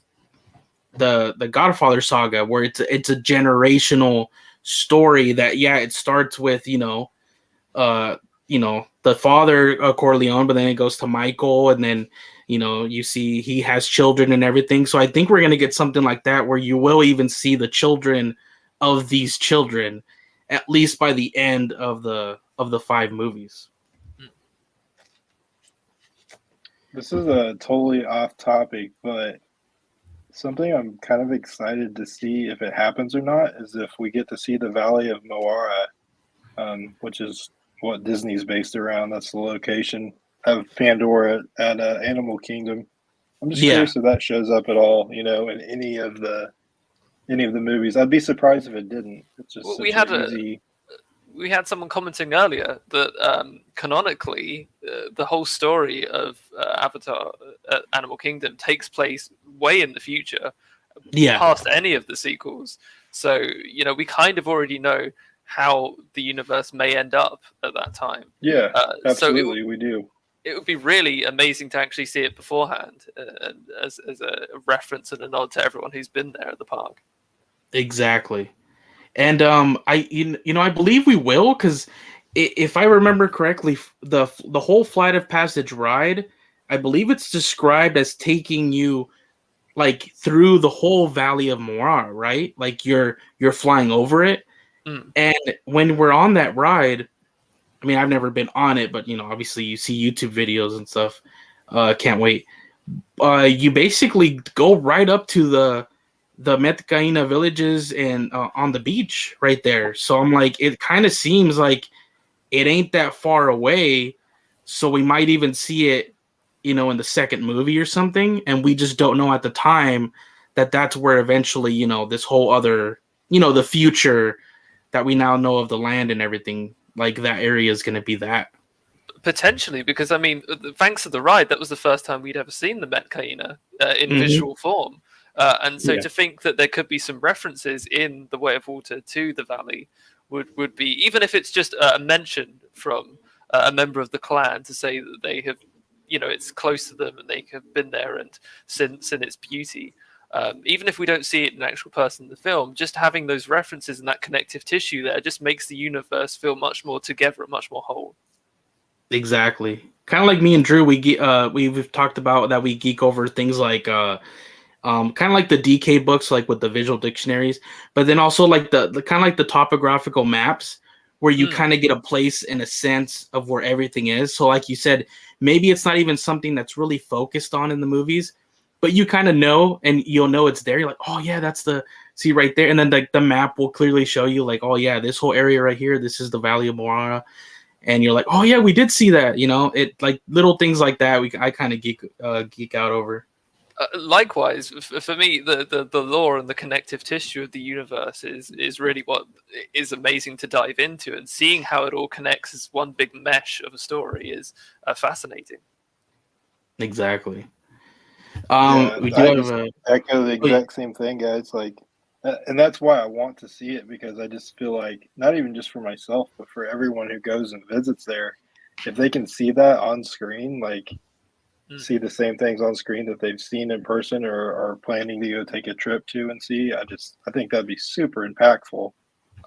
the Godfather saga, where it's a generational story that, it starts with, the father, Corleone, but then it goes to Michael, and then, you see he has children and everything. So I think we're going to get something like that where you will even see the children of these children, at least by the end of the 5 movies. This is a totally off topic, but something I'm kind of excited to see if it happens or not is if we get to see the Valley of Moara, which is what Disney's based around. That's the location of Pandora at Animal Kingdom. I'm just curious if that shows up at all, in any of the movies. I'd be surprised if it didn't. It's just we had someone commenting earlier that canonically, the whole story of Avatar Animal Kingdom takes place way in the future, past any of the sequels. So, we kind of already know how the universe may end up at that time. Yeah, absolutely, we do. It would be really amazing to actually see it beforehand, as a reference and a nod to everyone who's been there at the park. Exactly. And I believe we will, because if I remember correctly, the whole Flight of Passage ride, I believe it's described as taking you like through the whole Valley of Moara, right? Like you're flying over it. And when we're on that ride, I mean, I've never been on it, but obviously you see YouTube videos and stuff. Can't wait. You basically go right up to the Metkayina villages and on the beach right there. So I'm like, it kind of seems like it ain't that far away. So we might even see it, in the second movie or something. And we just don't know at the time that that's where eventually, this whole other, the future that we now know of the land and everything, like that area is going to be that. Potentially, because I mean, thanks to the ride, that was the first time we'd ever seen the Metkayina in visual form. And so to think that there could be some references in The Way of Water to the valley would be, even if it's just a mention from a member of the clan to say that they have, it's close to them and they have been there and seen its beauty. Even if we don't see it in an actual person in the film, just having those references and that connective tissue there just makes the universe feel much more together and much more whole. Exactly. Kind of like me and Drew, we've talked about that we geek over things like kind of like the DK books, like with the visual dictionaries, but then also like the kind of like the topographical maps where you kind of get a place and a sense of where everything is. So like you said, maybe it's not even something that's really focused on in the movies, but you kind of know, and you'll know it's there. You're like, oh yeah, that's the, see right there. And then like the map will clearly show you like, oh yeah, this whole area right here, this is the Valley of Moana. And you're like, oh yeah, we did see that. You know, it like little things like that. I kind of geek out over. Likewise, for me, the lore and the connective tissue of the universe is really what is amazing to dive into, and seeing how it all connects as one big mesh of a story is fascinating. Exactly. We do have echo the exact same thing, guys. Like, and that's why I want to see it, because I just feel like, not even just for myself, but for everyone who goes and visits there, if they can see that on screen, like see the same things on screen that they've seen in person or are planning to go take a trip to and see, I think that'd be super impactful.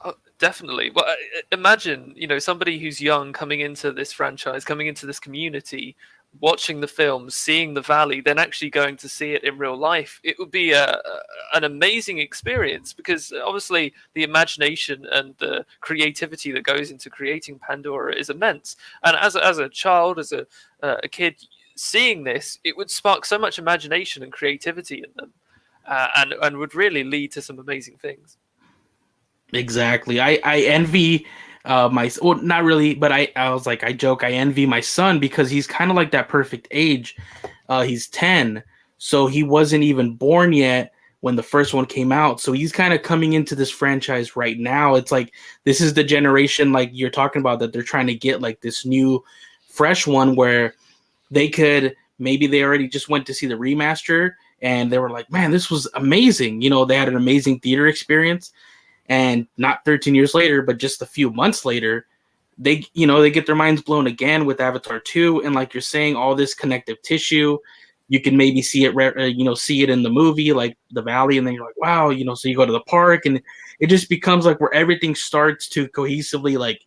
Oh, definitely. Well, imagine, somebody who's young coming into this franchise, coming into this community, watching the films, seeing the valley, then actually going to see it in real life. It would be an amazing experience, because obviously the imagination and the creativity that goes into creating Pandora is immense. And as a child, as a kid, seeing this, it would spark so much imagination and creativity in them, and would really lead to some amazing things. Exactly. I envy not really, but I was like, I joke, I envy my son, because he's kind of like that perfect age. He's 10, so he wasn't even born yet when the first one came out. So he's kind of coming into this franchise right now. It's like, this is the generation like you're talking about, that they're trying to get like this new fresh one where they already just went to see the remaster and they were like, man, this was amazing. They had an amazing theater experience. And not 13 years later, but just a few months later, they get their minds blown again with Avatar 2. And like you're saying, all this connective tissue, you can maybe see it, see it in the movie, like the valley. And then you're like, wow, so you go to the park and it just becomes like where everything starts to cohesively like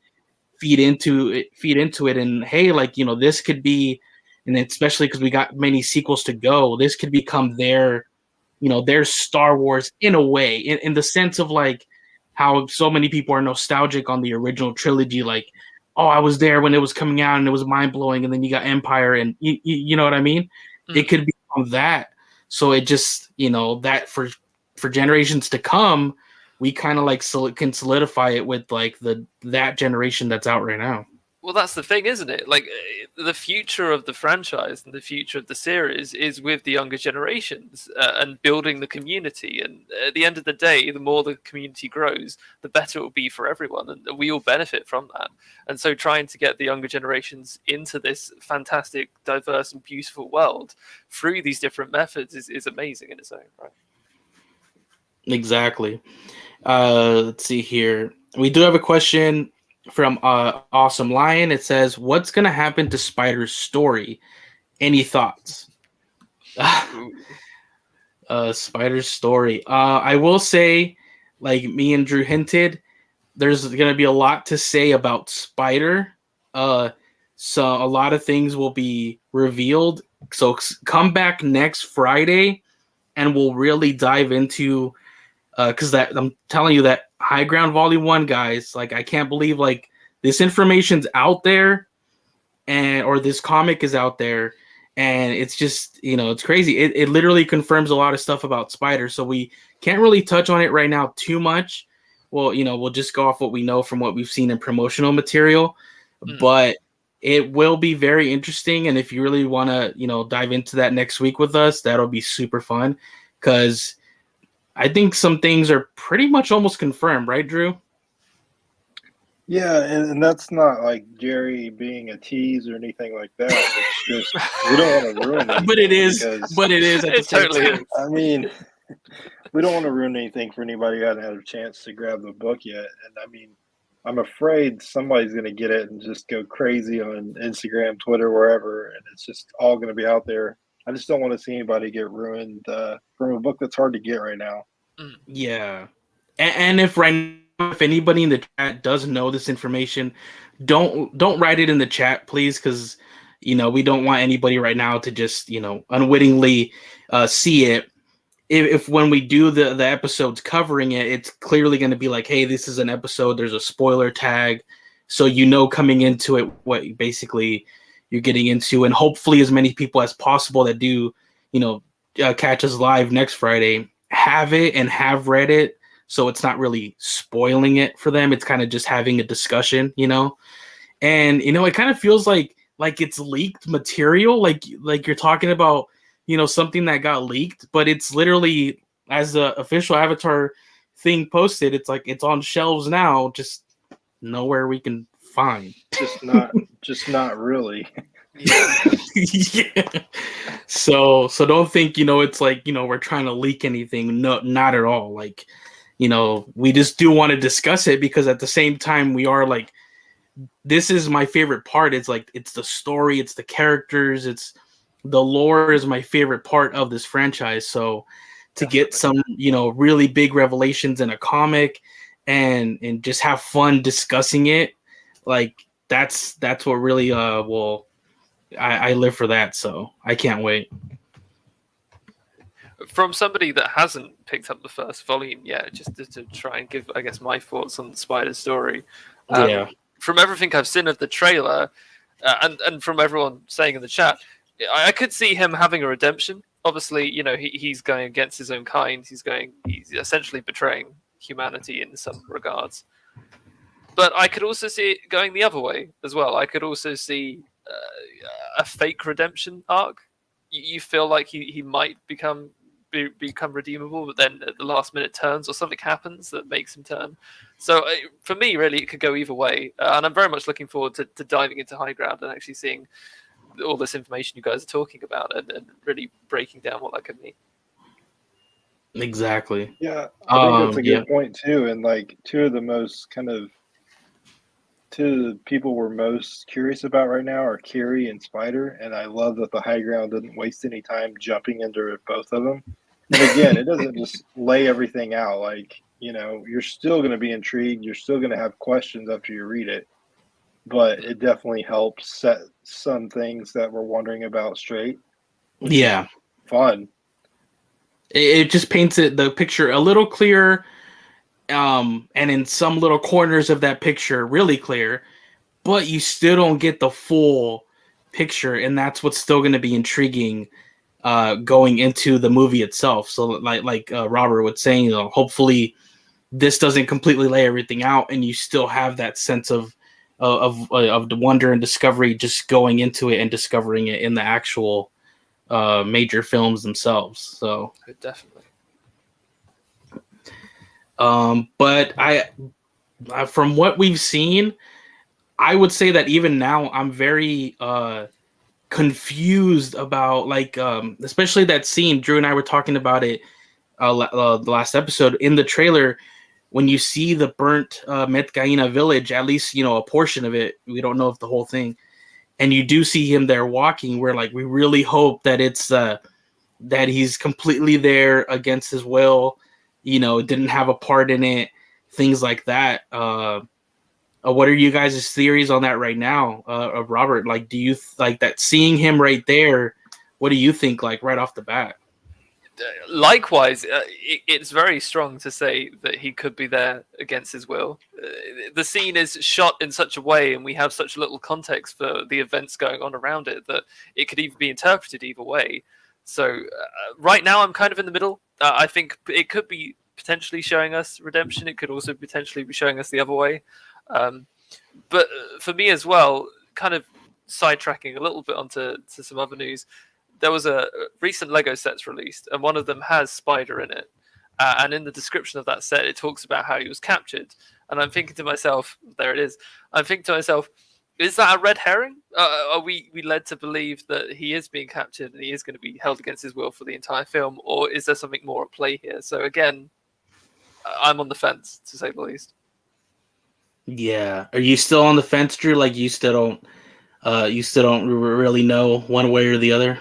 feed into it. And hey, like, this could be, and especially because we got many sequels to go, this could become their Star Wars in a way, in the sense of like how so many people are nostalgic on the original trilogy. Like, oh, I was there when it was coming out and it was mind blowing. And then you got Empire, and you know what I mean? Mm-hmm. It could become that. So it just, that for generations to come, we kind of like can solidify it with like that generation that's out right now. Well, that's the thing, isn't it? Like, the future of the franchise and the future of the series is with the younger generations and building the community. And at the end of the day, the more the community grows, the better it will be for everyone. And we all benefit from that. And so trying to get the younger generations into this fantastic, diverse, and beautiful world through these different methods is amazing in its own right. Exactly. Let's see here. We do have a question from Awesome Lion. It says, what's going to happen to Spider's story? Any thoughts? Spider's story. I will say, like me and Drew hinted, there's going to be a lot to say about Spider. So a lot of things will be revealed. So come back next Friday and we'll really dive into, because I'm telling you that High Ground Volume 1, guys, like, I can't believe like this information's out there, or this comic is out there, and it's just, it's crazy. It literally confirms a lot of stuff about Spider, so we can't really touch on it right now too much. Well, we'll just go off what we know from what we've seen in promotional material, but it will be very interesting. And if you really want to, dive into that next week with us, that'll be super fun, because I think some things are pretty much almost confirmed, right, Drew? Yeah, and that's not like Jerry being a tease or anything like that. It's just, we don't want to ruin it. But it is. But it is. It totally is. I mean, we don't want to ruin anything for anybody who hasn't had a chance to grab the book yet. And I mean, I'm afraid somebody's going to get it and just go crazy on Instagram, Twitter, wherever, and it's just all going to be out there. I just don't want to see anybody get ruined from a book that's hard to get right now. Yeah. And if anybody in the chat does know this information, don't write it in the chat, please, because we don't want anybody right now to just unwittingly see it. if when we do the episodes covering it, it's clearly going to be like, hey, this is an episode. There's a spoiler tag, so coming into it what basically you're getting into, and hopefully as many people as possible that do, catch us live next Friday have it and have read it, so it's not really spoiling it for them. It's kind of just having a discussion, and it kind of feels like it's leaked material, like you're talking about, something that got leaked, but it's literally, as the official Avatar thing posted, it's like it's on shelves now, just nowhere we can find. Just not really. Yeah. Yeah. So don't think, it's like, we're trying to leak anything. No, not at all. Like, we just do want to discuss it, because at the same time we are like, this is my favorite part. It's like, it's the story, it's the characters, it's the lore is my favorite part of this franchise. So to get some, really big revelations in a comic and just have fun discussing it, like that's what really I live for that. So I can't wait. From somebody that hasn't picked up the first volume yet, just to try and give, I guess, my thoughts on the Spider story. From everything I've seen of the trailer, and from everyone saying in the chat, I could see him having a redemption. Obviously, he's going against his own kind. He's essentially betraying humanity in some regards. But I could also see it going the other way as well. I could also see a fake redemption arc. You feel like he might become redeemable, but then at the last minute turns, or something happens that makes him turn. So for me, really, it could go either way. And I'm very much looking forward to diving into High Ground and actually seeing all this information you guys are talking about, and really breaking down what that could mean. Exactly. Yeah, I think that's a good point too. And like two of the people we're most curious about right now are Kiri and Spider, and I love that the High Ground didn't waste any time jumping into both of them. And again, it doesn't just lay everything out. Like, you're still going to be intrigued. You're still going to have questions after you read it. But it definitely helps set some things that we're wondering about straight. Yeah. Fun. It just paints the picture a little clearer, and in some little corners of that picture really clear, but you still don't get the full picture, and that's what's still going to be intriguing going into the movie itself. So like Robert was saying, hopefully this doesn't completely lay everything out, and you still have that sense of the wonder and discovery, just going into it and discovering it in the actual major films themselves. So definitely. But from what we've seen, I would say that even now I'm very confused about, like, especially that scene. Drew and I were talking about it the last episode. In the trailer, when you see the burnt Metkayina village, at least, a portion of it, we don't know if the whole thing, and you do see him there walking, we're like, we really hope that it's that he's completely there against his will, didn't have a part in it, things like that. What are you guys' theories on that right now, Robert? Like, do you like that, seeing him right there? What do you think, like, right off the bat? Likewise, it's very strong to say that he could be there against his will. The scene is shot in such a way, and we have such little context for the events going on around it, that it could even be interpreted either way. So right now I'm kind of in the middle. I think it could be potentially showing us redemption. It could also potentially be showing us the other way. But for me as well, kind of sidetracking a little bit onto some other news, there was a recent Lego sets released, and one of them has Spider in it. And in the description of that set, it talks about how he was captured. And I'm thinking to myself, there it is. I'm thinking to myself, is that a red herring? Are we led to believe that he is being captured and he is going to be held against his will for the entire film? Or is there something more at play here? So again, I'm on the fence, to say the least. Yeah. Are you still on the fence, Drew? Like, you still don't really know one way or the other?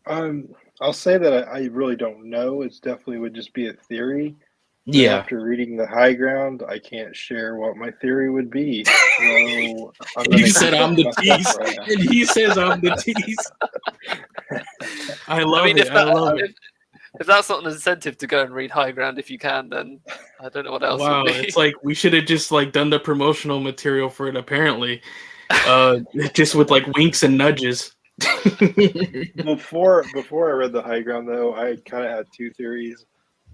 I'll say that I really don't know. It's definitely would just be a theory. Yeah. After reading the High Ground, I can't share what my theory would be. So you said I'm the tease, right, and he says I'm the tease. I love it. if that's not an incentive to go and read High Ground if you can, then I don't know what else Wow, would be. it's like we should have just like done the promotional material for it. Apparently, just with like winks and nudges. Before I read the High Ground, though, I kind of had two theories.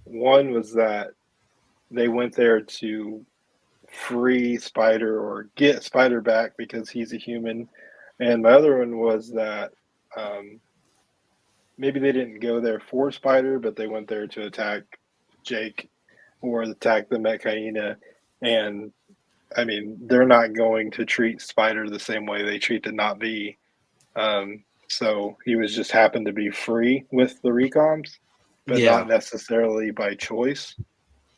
One was that they went there to free Spider or get Spider back because he's a human, and my other one was that maybe they didn't go there for Spider, but they went there to attack Jake or attack the Metkayina. And I mean, they're not going to treat Spider the same way they treat the Navi. So he was just happened to be free with the recoms, but Yeah. not necessarily by choice.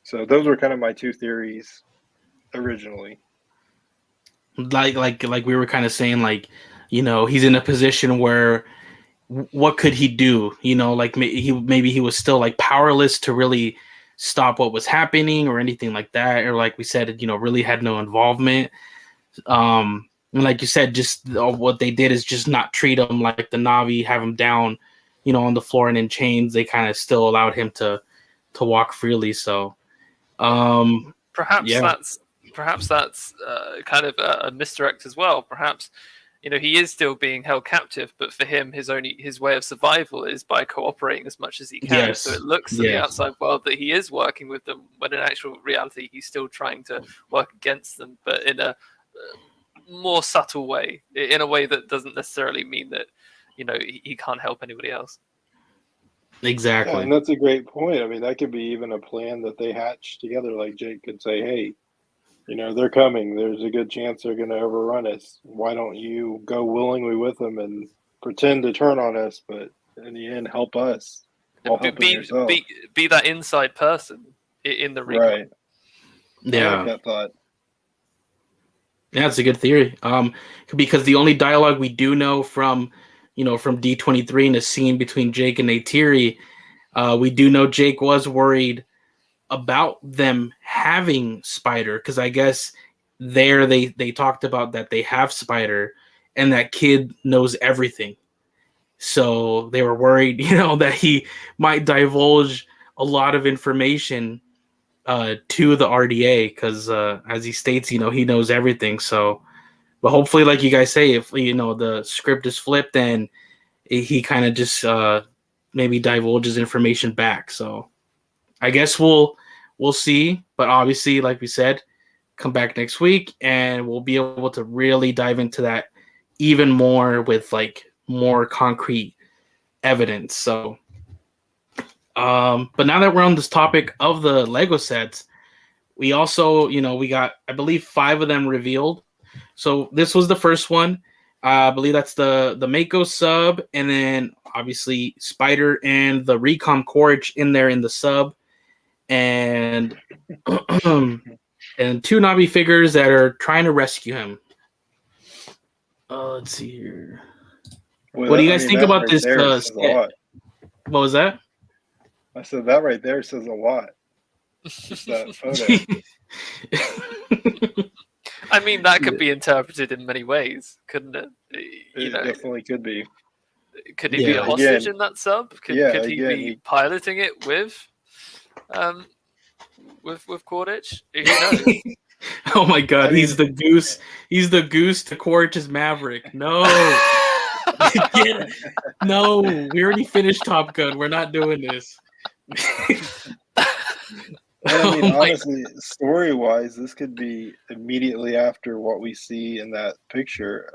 So those were kind of my two theories originally. Like we were kind of saying, like, you know, he's in a position where what could he do? You know, like maybe he was still like powerless to really stop what was happening or anything like that, or like we said, you know, really had no involvement. And like you said, just what they did is just not treat him like the Navi, have him down, you know, on the floor and in chains. They kind of still allowed him to walk freely. So, perhaps yeah. that's kind of a misdirect as well. Perhaps, you know, he is still being held captive, but for him, his way of survival is by cooperating as much as he can. Yes. So it looks to the outside world that he is working with them, when in actual reality, he's still trying to work against them, but in a more subtle way, in a way that doesn't necessarily mean that, you know, he can't help anybody else. Exactly. Yeah, and that's a great point. I mean, that could be even a plan that they hatch together. Like Jake could say, hey, you know, they're coming. There's a good chance they're going to overrun us. Why don't you go willingly with them and pretend to turn on us, but in the end, help us while helping yourself. Be that inside person in the recon. Right. Yeah. I like that thought. Yeah, it's a good theory. Because the only dialogue we do know from, you know, from D23 in a scene between Jake and Neytiri, we do know Jake was worried about them having Spider, because I guess there they talked about that they have Spider and that kid knows everything. So they were worried, you know, that he might divulge a lot of information to the RDA, because as he states, you know, he knows everything. So, but hopefully, like you guys say, if, you know, the script is flipped, then he kind of just maybe divulges information back. So I guess we'll see. But obviously, like we said, come back next week and we'll be able to really dive into that even more with like more concrete evidence. So but now that we're on this topic of the Lego sets, we also, you know, we got, I believe, 5 of them revealed. So this was the first one. I believe that's the Mako sub, and then obviously Spider and the Recom Quaritch in there in the sub, and and 2 Navi figures that are trying to rescue him. Let's see here. Well, what do you guys think about this? What was that? I said that right there says a lot. Just that photo. I mean, that could be interpreted in many ways, couldn't it? It definitely could be. Could he be a hostage in that sub? Could he be piloting it with Quaritch? Who knows? Oh my God, he's the goose. He's the goose to Quaritch's Maverick. No. No, we already finished Top Gun. We're not doing this. I mean, honestly, story-wise, this could be immediately after what we see in that picture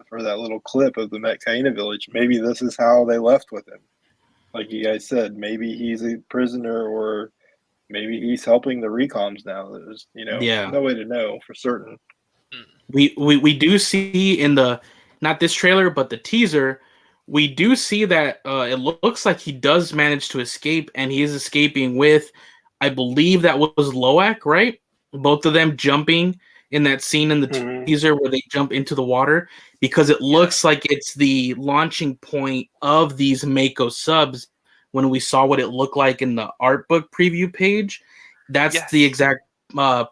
for that little clip of the Metkayina village. Maybe this is how they left with him. Like you guys said, maybe he's a prisoner, or maybe he's helping the recoms now. There's, no way to know for certain. We do see in the, not this trailer, but the teaser, we do see that it looks like he does manage to escape, and he is escaping with, I believe that was Loak, right? Both of them jumping in that scene in the teaser where they jump into the water, because it looks like it's the launching point of these Mako subs. When we saw what it looked like in the art book preview page, that's the exact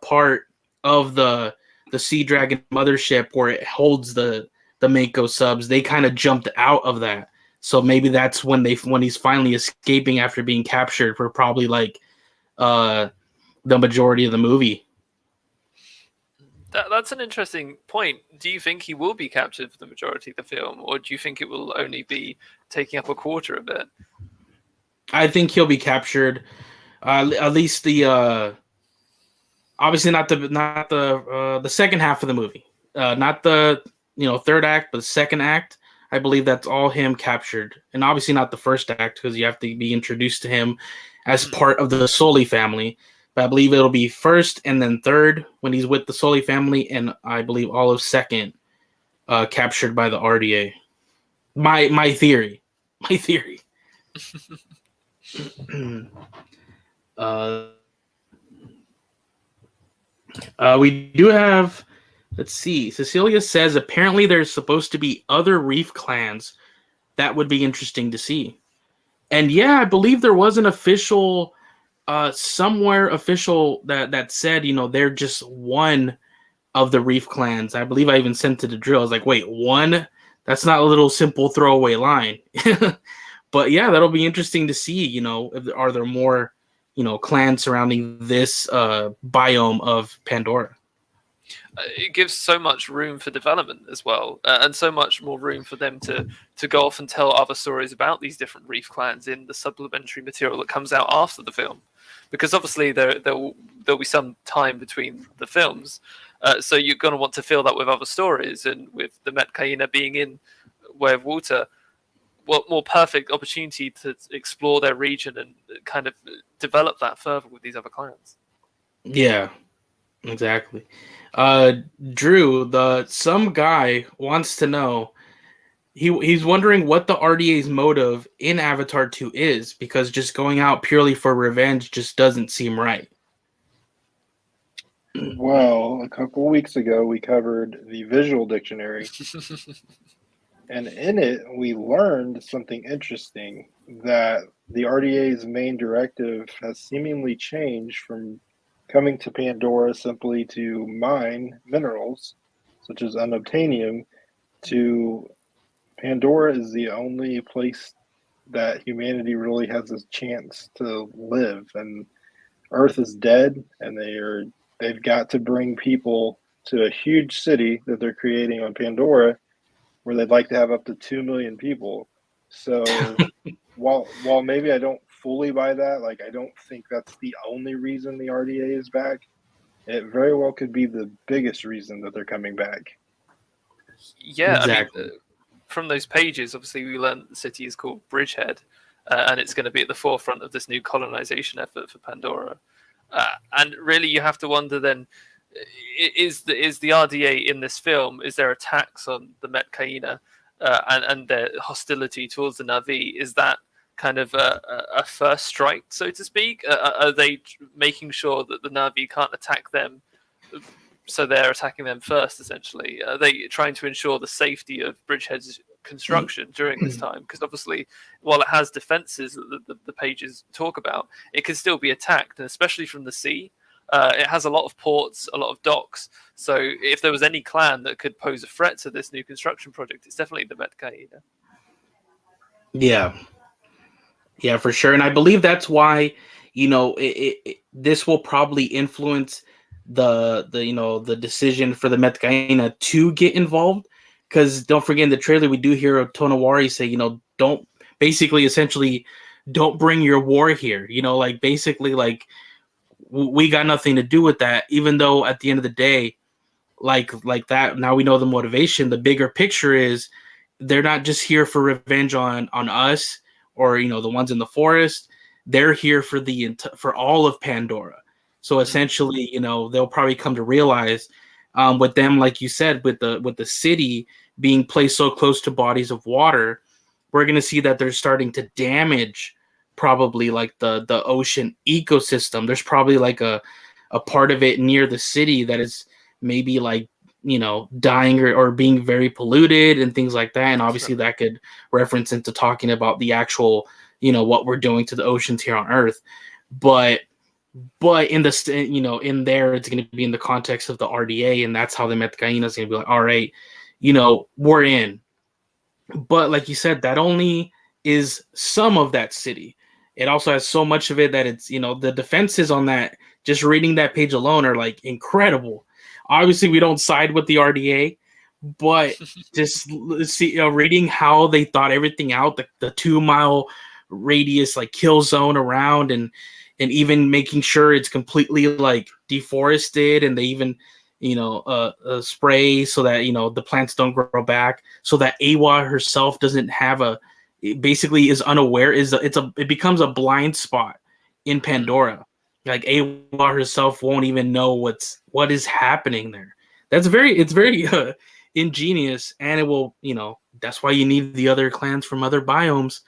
part of the Sea Dragon mothership where it holds the Mako subs. They kind of jumped out of that. So maybe that's when he's finally escaping after being captured for probably like the majority of the movie. That's an interesting point. Do you think he will be captured for the majority of the film, or do you think it will only be taking up a quarter of it? I think he'll be captured. At least the obviously not the second half of the movie, not the third act, but the second act. I believe that's all him captured, and obviously not the first act because you have to be introduced to him as part of the Sully family. But I believe it'll be first and then third when he's with the Sully family, and I believe all of second captured by the RDA. My theory, my theory. We do have. Let's see. Cecilia says apparently there's supposed to be other reef clans that would be interesting to see. And yeah, I believe there was an official, somewhere official that said, they're just one of the reef clans. I believe I even sent to the drill. I was like, wait, one? That's not a little simple throwaway line. But yeah, that'll be interesting to see, are there more, clans surrounding this biome of Pandora. It gives so much room for development as well, and so much more room for them to go off and tell other stories about these different reef clans in the supplementary material that comes out after the film. Because obviously there'll be some time between the films, so you're going to want to fill that with other stories, and with the Metkayina being in Way of Water, what more perfect opportunity to explore their region and kind of develop that further with these other clans. Yeah, exactly. Drew, some guy wants to know. He's wondering what the RDA's motive in Avatar 2 is, because just going out purely for revenge just doesn't seem right. Well, a couple weeks ago we covered the visual dictionary, and in it we learned something interesting, that the RDA's main directive has seemingly changed from coming to Pandora simply to mine minerals, such as unobtainium, to Pandora is the only place that humanity really has a chance to live, and Earth is dead, and they've got to bring people to a huge city that they're creating on Pandora, where they'd like to have up to 2 million people. So while maybe I don't fully buy that, like I don't think that's the only reason the RDA is back, it very well could be the biggest reason that they're coming back. Yeah, exactly. I mean, from those pages, obviously we learned the city is called Bridgehead, and it's going to be at the forefront of this new colonization effort for Pandora. And really, you have to wonder then: is the RDA in this film? Is there attacks on the Metkayina and their hostility towards the Na'vi? Is that kind of a first strike, so to speak? Are they making sure that the Na'vi can't attack them? So they're attacking them first, essentially. Are they trying to ensure the safety of Bridgehead's construction during this time? Because obviously, while it has defenses that the pages talk about, it can still be attacked, and especially from the sea. It has a lot of ports, a lot of docks. So if there was any clan that could pose a threat to this new construction project, it's definitely the Metkayina. Yeah, for sure. And I believe that's why, this will probably influence the decision for the Metkayina to get involved. Because don't forget, in the trailer, we do hear Tonowari say, don't essentially don't bring your war here. Basically we got nothing to do with that, even though at the end of the day, like that, now we know the motivation. The bigger picture is they're not just here for revenge on us or the ones in the forest. They're here for for all of Pandora. So essentially, they'll probably come to realize with them, like you said, with the city being placed so close to bodies of water, we're going to see that they're starting to damage probably like the ocean ecosystem. There's probably like a part of it near the city that is maybe like dying or being very polluted and things like that. And obviously that could reference into talking about the actual what we're doing to the oceans here on Earth. But in the in there, it's going to be in the context of the RDA, and that's how the Metkayina is going to be like, all right, we're in. But like you said, that only is some of that city. It also has so much of it that it's, the defenses on that, just reading that page alone are like incredible. Obviously, we don't side with the RDA, but just see, reading how they thought everything out, the 2 mile radius like kill zone around, and even making sure it's completely like deforested, and they even spray so that the plants don't grow back, so that Awa herself doesn't have it basically is unaware, it becomes a blind spot in Pandora. Like Awa herself won't even know what is happening there. It's very ingenious, and it will, that's why you need the other clans from other biomes.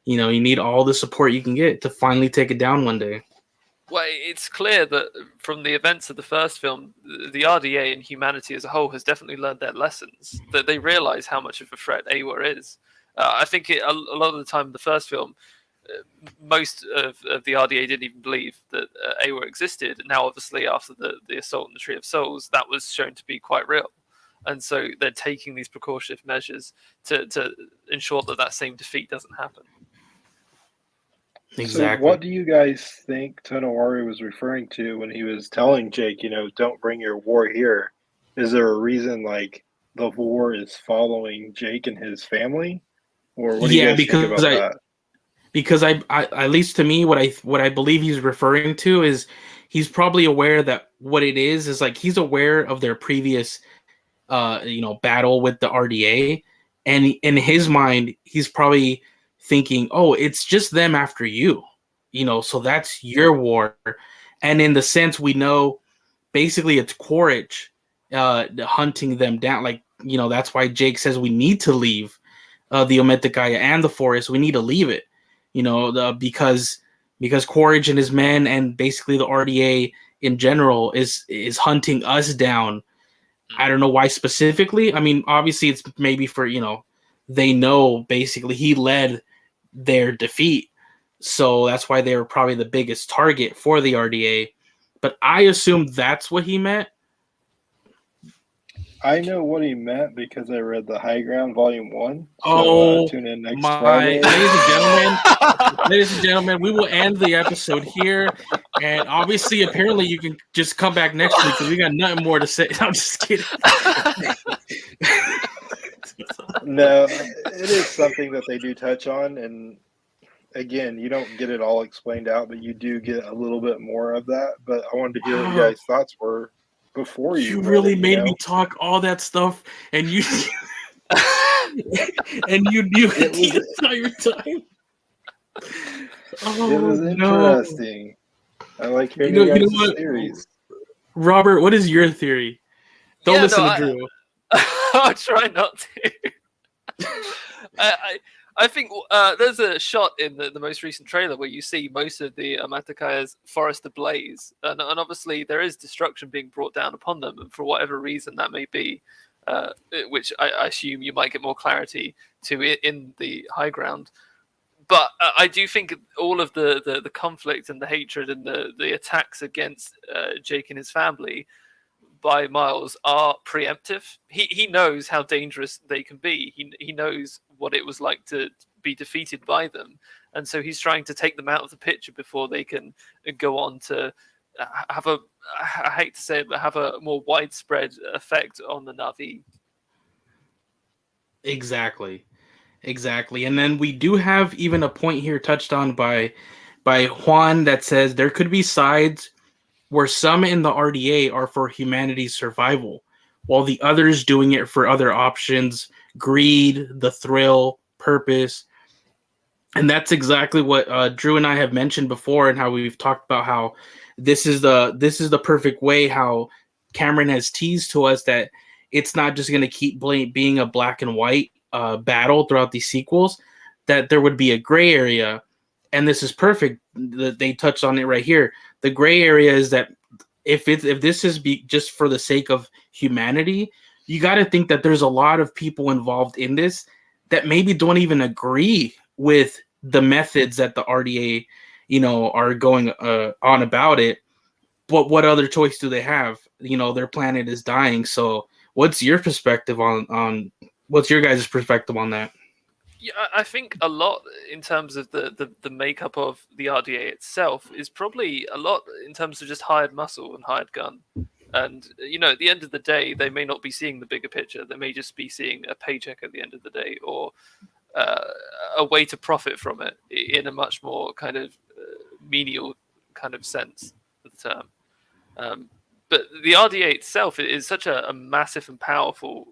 You need all the support you can get to finally take it down one day. Well, it's clear that from the events of the first film, the RDA and humanity as a whole has definitely learned their lessons, that they realize how much of a threat Awa is. I think a lot of the time in the first film, most of the RDA didn't even believe that Awa existed. Now, obviously, after the assault on the Tree of Souls, that was shown to be quite real. And so they're taking these precautionary measures to ensure that same defeat doesn't happen. Exactly. So what do you guys think Tonowari was referring to when he was telling Jake, don't bring your war here? Is there a reason like the war is following Jake and his family? Or what do you guys think about that? Because I at least to me, what I believe he's referring to is he's probably aware that what it is like he's aware of their previous battle with the RDA, and in his mind he's probably thinking, oh, it's just them after you, so that's your war. And in the sense, we know basically it's Quaritch hunting them down. Like, that's why Jake says we need to leave the Metkayina and the forest. We need to leave it, because Quaritch and his men, and basically the RDA in general, is hunting us down. I don't know why specifically. I mean, obviously it's maybe for, they know basically he led their defeat, so that's why they were probably the biggest target for the RDA. But I assume that's what he meant. I know what he meant because I read the High Ground Volume 1. So tune in next Friday. Ladies and gentlemen, we will end the episode here. And obviously, apparently, you can just come back next week because we got nothing more to say. I'm just kidding. No, it is something that they do touch on. And again, you don't get it all explained out, but you do get a little bit more of that. But I wanted to hear what you guys' thoughts were before you really made me talk all that stuff, and you and you knew it the entire time. It was interesting. I like hearing you guys' theories. Robert, what is your theory? Don't listen to Drew. I'll try not to. I think there's a shot in the most recent trailer where you see most of the Metkayina's forest ablaze, and obviously there is destruction being brought down upon them, and for whatever reason that may be, which I assume you might get more clarity to in the High Ground. But I do think all of the conflict and the hatred and the attacks against Jake and his family by Miles are preemptive. He knows how dangerous they can be. He knows what it was like to be defeated by them, and so he's trying to take them out of the picture before they can go on to have I hate to say it, but have a more widespread effect on the Na'vi. Exactly. And then we do have even a point here touched on by Juan that says there could be sides where some in the RDA are for humanity's survival, while the others doing it for other options, greed, the thrill, purpose. And that's exactly what Drew and I have mentioned before, and how we've talked about how this is the perfect way how Cameron has teased to us that it's not just going to keep being a black and white battle throughout these sequels, that there would be a gray area. And this is perfect that they touched on it right here. The gray area is that if this is just for the sake of humanity, you got to think that there's a lot of people involved in this that maybe don't even agree with the methods that the RDA, are going on about it. But what other choice do they have? Their planet is dying. So what's your perspective on what's your guys' perspective on that? Yeah, I think a lot in terms of the makeup of the RDA itself is probably a lot in terms of just hired muscle and hired gun. And at the end of the day, they may not be seeing the bigger picture. They may just be seeing a paycheck at the end of the day, or uh, a way to profit from it in a much more kind of menial kind of sense of the term. But the RDA itself is such a massive and powerful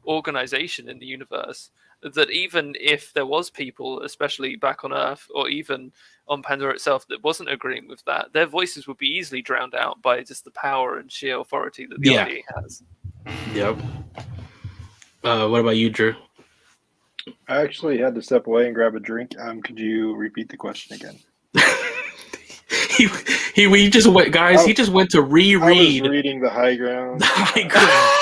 organization in the universe that even if there was people, especially back on Earth or even on Pandora itself, that wasn't agreeing with that, their voices would be easily drowned out by just the power and sheer authority that the Yeah. RDA has. Yep. What about you, Drew? I actually had to step away and grab a drink. Could you repeat the question again? We just went, guys. He just went to I was reread reading the high ground. the high ground.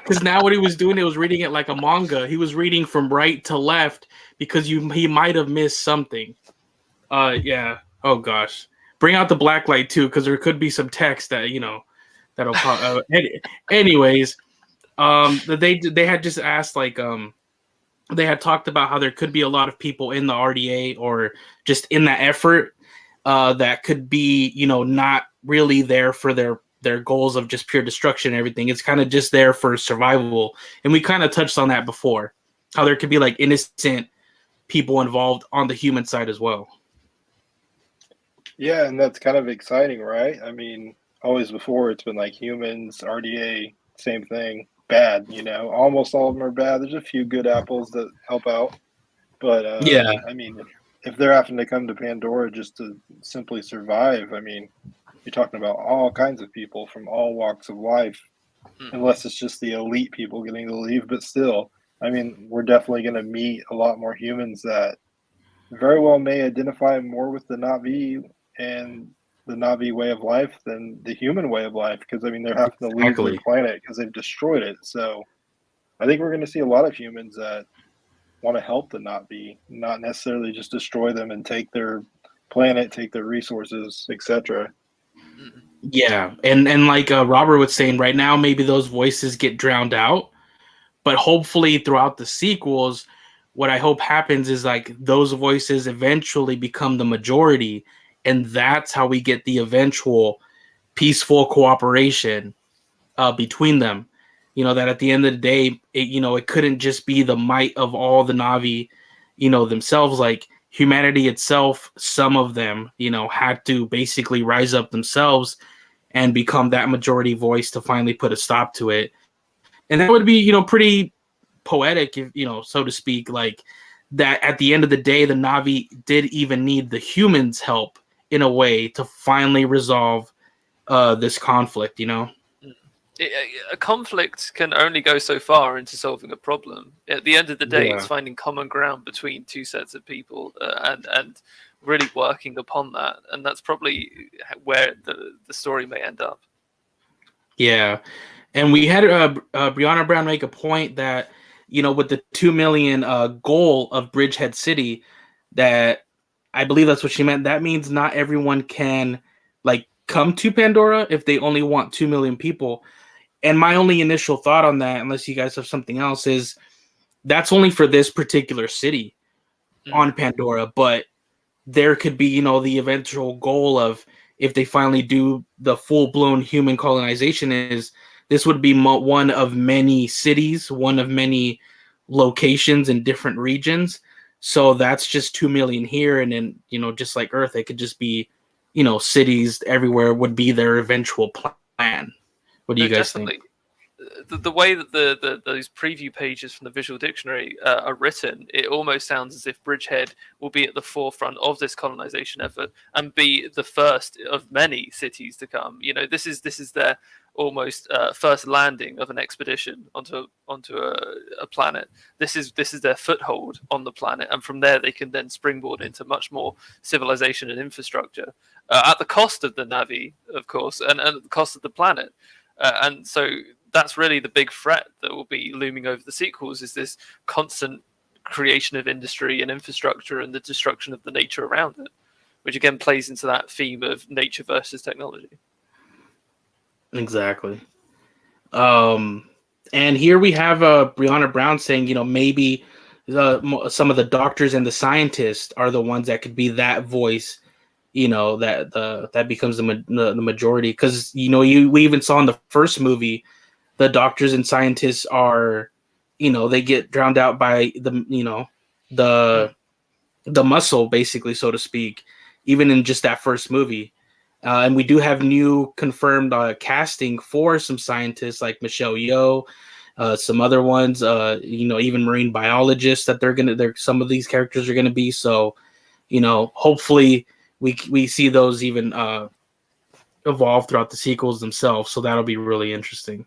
Because now what he was doing, he was reading it like a manga. He was reading from right to left because he might have missed something. Yeah. Oh gosh. Bring out the black light too, because there could be some text that that'll pop. Anyways, they had just asked they had talked about how there could be a lot of people in the RDA or just in that effort that could be not really there for their goals of just pure destruction and everything. It's kind of just there for survival. And we kind of touched on that before, how there could be like innocent people involved on the human side as well. Yeah, and that's kind of exciting, right? I mean, always before it's been like humans, RDA, same thing, bad, Almost all of them are bad. There's a few good apples that help out. But Yeah. I mean, if they're having to come to Pandora just to simply survive, I mean, you're talking about all kinds of people from all walks of life, unless it's just the elite people getting to leave. But still, I mean, we're definitely going to meet a lot more humans that very well may identify more with the Na'vi and the Na'vi way of life than the human way of life. Because, I mean, they're having to leave their planet because they've destroyed it. So I think we're going to see a lot of humans that want to help the Na'vi, not necessarily just destroy them and take their planet, take their resources, etc. Yeah, and like Robert was saying, right now maybe those voices get drowned out, but hopefully throughout the sequels, what I hope happens is like those voices eventually become the majority, and that's how we get the eventual peaceful cooperation between them. That at the end of the day, it couldn't just be the might of all the Na'vi, themselves. Like humanity itself, some of them, had to basically rise up themselves and become that majority voice to finally put a stop to it. And that would be, pretty poetic, if, so to speak, like that at the end of the day, the Na'vi did even need the humans' help in a way to finally resolve this conflict, A conflict can only go so far into solving a problem. At the end of the day, Yeah. it's finding common ground between two sets of people and really working upon that. And that's probably where the story may end up. Yeah. And we had Brianna Brown make a point that, with the 2 million goal of Bridgehead City, that I believe that's what she meant. That means not everyone can like come to Pandora if they only want 2 million people. And my only initial thought on that, unless you guys have something else, is that's only for this particular city on Pandora. But there could be, the eventual goal of if they finally do the full-blown human colonization is this would be one of many cities, one of many locations in different regions. So that's just 2 million here. And then, just like Earth, it could just be, cities everywhere would be their eventual plan. What do you guys think? The way that those preview pages from the visual dictionary are written, it almost sounds as if Bridgehead will be at the forefront of this colonization effort and be the first of many cities to come. This is their almost first landing of an expedition onto a planet. This is their foothold on the planet, and from there they can then springboard into much more civilization and infrastructure at the cost of the Na'vi, of course, and at the cost of the planet. And so that's really the big threat that will be looming over the sequels, is this constant creation of industry and infrastructure and the destruction of the nature around it, which again plays into that theme of nature versus technology. Exactly. And here we have Brianna Brown saying, maybe some of the doctors and the scientists are the ones that could be that voice, that becomes the majority. Because we even saw in the first movie, the doctors and scientists are, they get drowned out by the the muscle, basically, so to speak, even in just that first movie. And we do have new confirmed casting for some scientists like Michelle Yeoh, some other ones, even marine biologists that some of these characters are gonna be. So, hopefully we see those even evolve throughout the sequels themselves. So that'll be really interesting.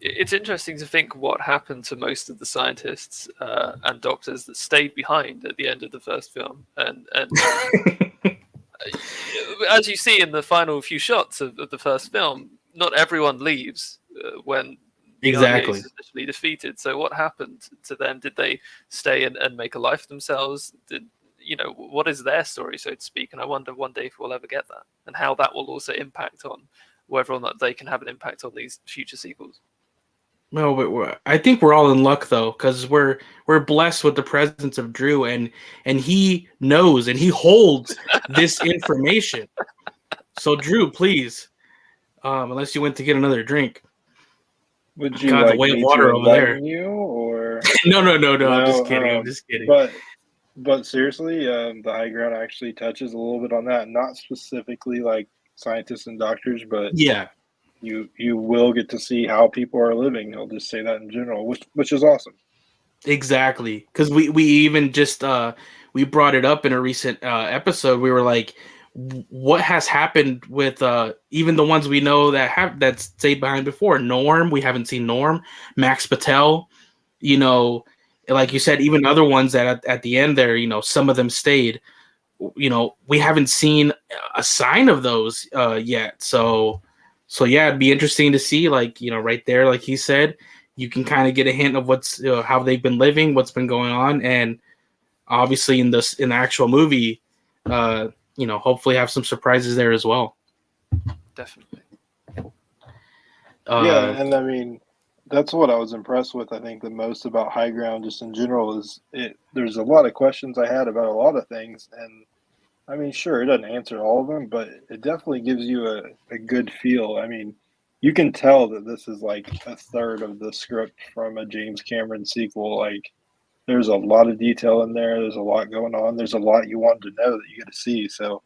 It's interesting to think what happened to most of the scientists and doctors that stayed behind at the end of the first film, and as you see in the final few shots of the first film, not everyone leaves when the RDA is essentially defeated. So what happened to them? Did they stay and make a life for themselves? What is their story, so to speak? And I wonder one day if we'll ever get that, and how that will also impact on whether or not they can have an impact on these future sequels. No, but I think we're all in luck though, because we're blessed with the presence of Drew, and he knows and he holds this information. So Drew, please, unless you went to get another drink. Would you like me to enlighten you, or no, I'm just kidding. I'm just kidding. But seriously, the high ground actually touches a little bit on that. Not specifically like scientists and doctors, but yeah. You will get to see how people are living. I'll just say that in general, which is awesome. Exactly, because we even just we brought it up in a recent episode. We were like, what has happened with even the ones we know that stayed behind before? Norm, we haven't seen Norm. Max Patel, like you said, even other ones that at the end there, some of them stayed. We haven't seen a sign of those yet. So yeah, it'd be interesting to see, right there, like he said, you can kind of get a hint of what's how they've been living, what's been going on, and obviously in the actual movie, hopefully have some surprises there as well. Definitely. Yeah, and I mean, that's what I was impressed with. I think the most about High Ground, just in general, is there's a lot of questions I had about a lot of things, and I mean, sure, it doesn't answer all of them, but it definitely gives you a good feel. I mean, you can tell that this is like a third of the script from a James Cameron sequel. Like, there's a lot of detail in there. There's a lot going on. There's a lot you wanted to know that you get to see. So,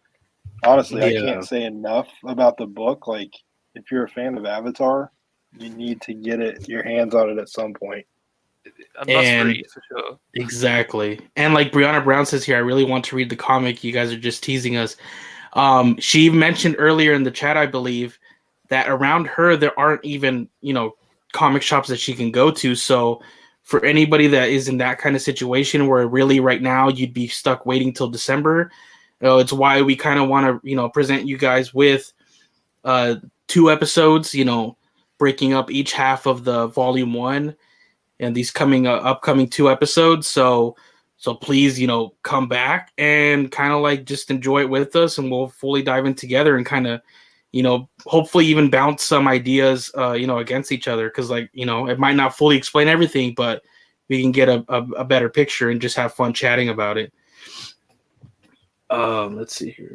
honestly, I can't say enough about the book. Like, if you're a fan of Avatar, you need to get your hands on it at some point. A must read for sure. Exactly. And like Brianna Brown says here, I really want to read the comic. You guys are just teasing us. She mentioned earlier in the chat, I believe, that around her there aren't even, comic shops that she can go to. So for anybody that is in that kind of situation where really right now you'd be stuck waiting till December, it's why we kind of want to, present you guys with 2 episodes, breaking up each half of the volume 1. And these upcoming 2 episodes, so please, come back and kind of like just enjoy it with us, and we'll fully dive in together and kind of, hopefully even bounce some ideas, against each other, because it might not fully explain everything, but we can get a better picture and just have fun chatting about it. Let's see here.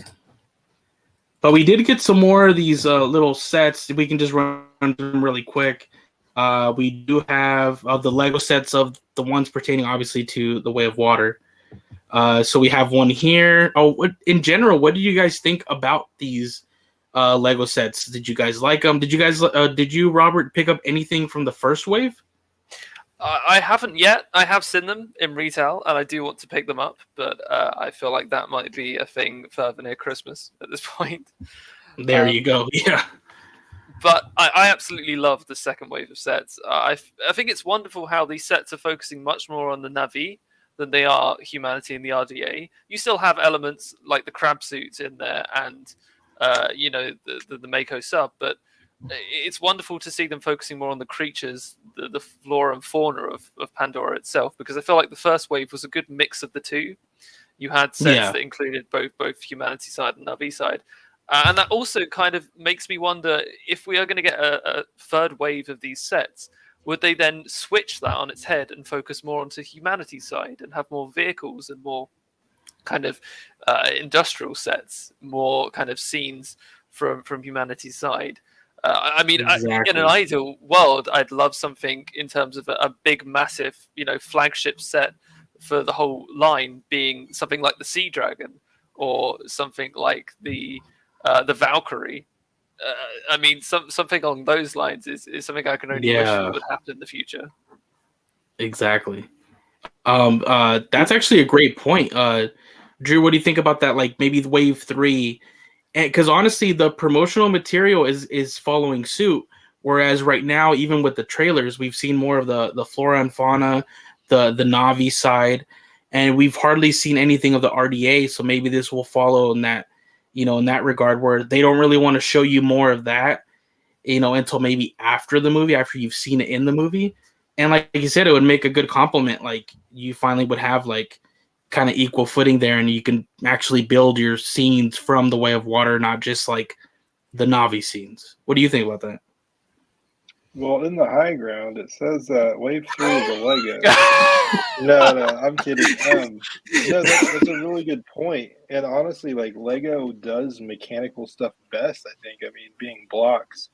But we did get some more of these little sets. We can just run them really quick. We do have the Lego sets of the ones pertaining, obviously, to the Way of Water. So we have one here. In general, what do you guys think about these Lego sets? Did you guys like them? Did you, Robert, pick up anything from the first wave? I haven't yet. I have seen them in retail, and I do want to pick them up, but I feel like that might be a thing further near Christmas at this point. There you go. Yeah. But I absolutely love the second wave of sets. I think it's wonderful how these sets are focusing much more on the Na'vi than they are humanity and the RDA. You still have elements like the crab suits in there and, the Mako sub, but it's wonderful to see them focusing more on the creatures, the flora and fauna of Pandora itself, because I feel like the first wave was a good mix of the two. You had sets that included both humanity side and Na'vi side. And that also kind of makes me wonder if we are going to get a third wave of these sets, would they then switch that on its head and focus more onto humanity's side and have more vehicles and more kind of industrial sets, more kind of scenes from humanity's side? I mean, Exactly. in an ideal world, I'd love something in terms of a big, massive, flagship set for the whole line being something like the Sea Dragon or something like the Valkyrie. I mean, something along those lines is something I can only wish that would happen in the future. Exactly. That's actually a great point. Drew, what do you think about that? Like maybe wave 3, because honestly, the promotional material is following suit. Whereas right now, even with the trailers, we've seen more of the flora and fauna, the Navi side, and we've hardly seen anything of the RDA. So maybe this will follow in that, in that regard, where they don't really want to show you more of that, until maybe after the movie, after you've seen it in the movie. And like you said, it would make a good compliment. Like you finally would have like kind of equal footing there, and you can actually build your scenes from the Way of Water, not just like the Navi scenes. What do you think about that? Well, in the high ground, it says that Wave 3 is a Lego. No, I'm kidding. No, that's a really good point. And honestly, like Lego does mechanical stuff best, I think. I mean, being blocks.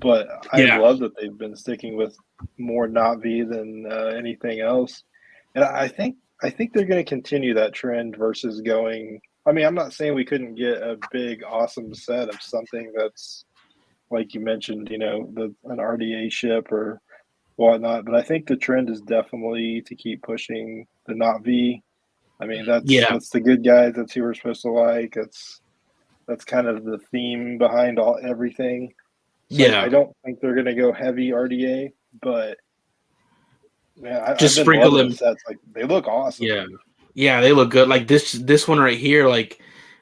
But I love that they've been sticking with more Navi than anything else. And I think they're going to continue that trend versus going. I mean, I'm not saying we couldn't get a big, awesome set of something that's, like you mentioned, an RDA ship or whatnot. But I think the trend is definitely to keep pushing the Navi. I mean, that's the good guys. That's who we're supposed to like. That's kind of the theme behind everything. So I don't think they're going to go heavy RDA, but man, just sprinkle them. Sets. Like they look awesome. Yeah, they look good. Like this one right here, like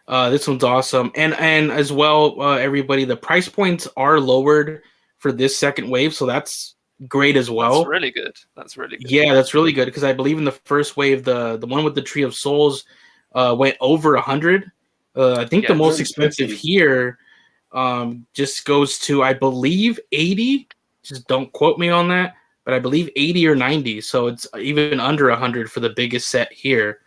this one's awesome. And as well, everybody, the price points are lowered for this second wave, so that's great as well. That's really good. Yeah, that's really good because I believe in the first wave, the one with the Tree of Souls went over 100. I think the most expensive here just goes to, I believe, 80. Just don't quote me on that, but I believe 80 or 90. So it's even under 100 for the biggest set here.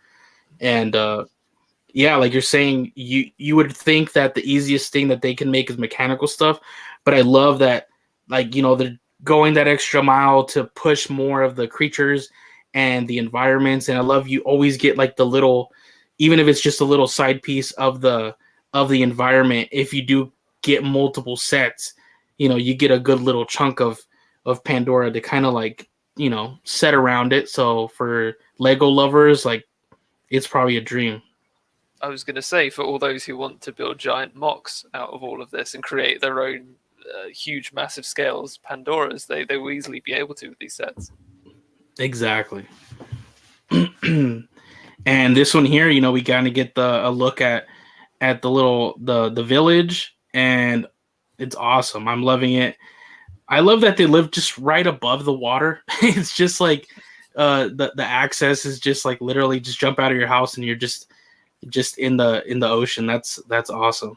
And like you're saying, you would think that the easiest thing that they can make is mechanical stuff, but I love that, like, they're going that extra mile to push more of the creatures and the environments. And I love you always get like the little, even if it's just a little side piece of the environment. If you do get multiple sets, you get a good little chunk of Pandora to kind of like, set around it. So for Lego lovers, like, it's probably a dream. I was going to say, for all those who want to build giant mocks out of all of this and create their own huge, massive scales Pandoras, they will easily be able to with these sets. Exactly. And this one here, we kind of get a look at the little the village, and it's awesome. I'm loving it. I love that they live just right above the water. It's just like the access is just like literally just jump out of your house and you're just in the ocean. That's awesome.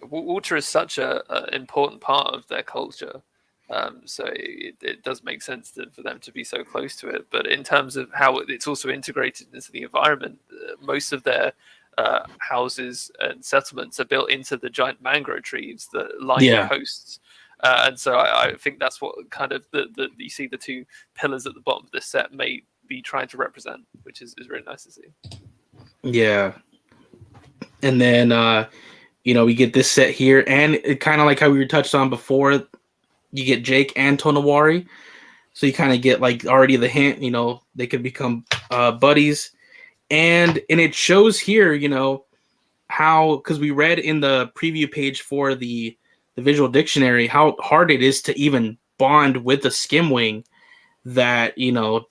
Water is such an important part of their culture, so it does make sense for them to be so close to it. But in terms of how it's also integrated into the environment, most of their houses and settlements are built into the giant mangrove trees that line the coasts. And so I think that's what kind of you see the two pillars at the bottom of this set may be trying to represent, which is really nice to see. Yeah. And then, we get this set here, and it kind of like how we were touched on before, you get Jake and Tonowari. So you kind of get like already the hint, they could become buddies. And it shows here, how, because we read in the preview page for the visual dictionary, how hard it is to even bond with the Skimwing, that,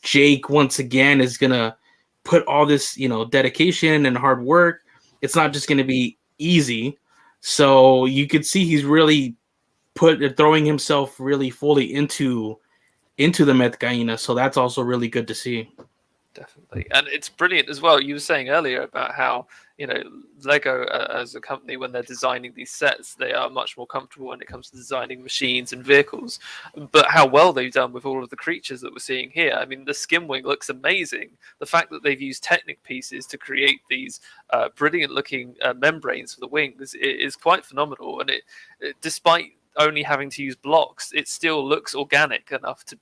Jake once again is going to put all this, dedication and hard work. It's not just going to be easy. So you could see he's really throwing himself really fully into the Metkayina. So that's also really good to see. Definitely, and it's brilliant as well. You were saying earlier about how Lego as a company, when they're designing these sets, they are much more comfortable when it comes to designing machines and vehicles. But how well they've done with all of the creatures that we're seeing here. I mean, the Skimwing looks amazing. The fact that they've used Technic pieces to create these brilliant-looking membranes for the wings is quite phenomenal. And despite only having to use blocks, it still looks organic enough to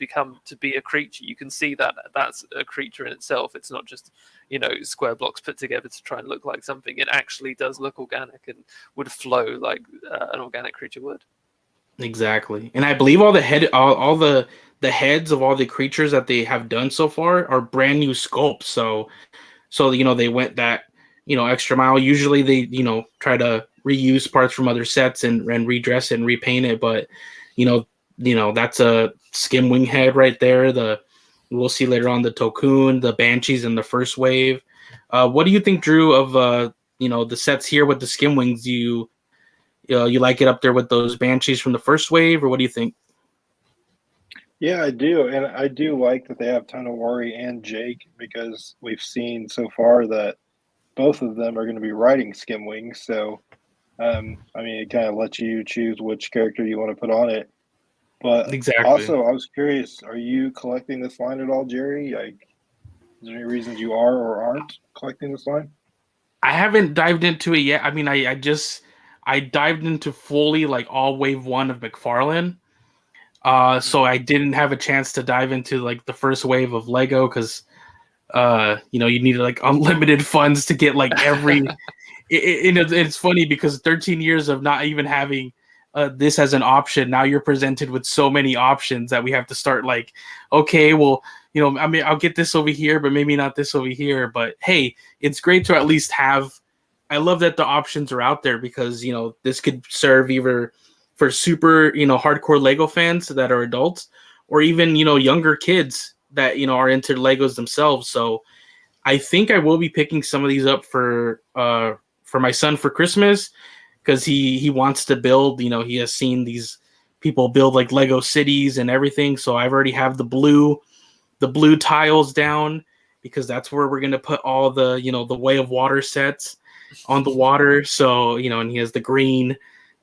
be a creature. You can see that that's a creature in itself. It's not just square blocks put together to try and look like something. It actually does look organic and would flow like an organic creature would. Exactly, and I believe all the heads of all the creatures that they have done so far are brand new sculpts. So they went that extra mile. Usually they try to reuse parts from other sets and redress it and repaint it, but that's a Skimwing head right there. We'll see later on the Tulkun, the Banshees in the first wave. What do you think, Drew, of the sets here with the Skimwings? You like it up there with those Banshees from the first wave, or what do you think? Yeah, I do, and I do like that they have Tonowari and Jake, because we've seen so far that both of them are going to be riding Skimwings. So, I mean, it kind of lets you choose which character you want to put on it. But Exactly. also, I was curious: are you collecting this line at all, Jerry? Like, is there any reasons you are or aren't collecting this line? I haven't dived into it yet. I mean, I dived into fully like all wave one of McFarlane. So I didn't have a chance to dive into like the first wave of Lego because you needed like unlimited funds to get like every. It's funny because 13 years of not even having this as an option, now you're presented with so many options that we have to start like, okay, well, I mean, I'll get this over here, but maybe not this over here. But hey, it's great to at least have. I love that the options are out there because this could serve either for super hardcore Lego fans that are adults, or even younger kids that are into Legos themselves. So I think I will be picking some of these up for my son for Christmas because he wants to build. He has seen these people build like Lego cities and everything. So I've already have the blue tiles down because that's where we're gonna put all the the Way of Water sets on the water. So and he has the green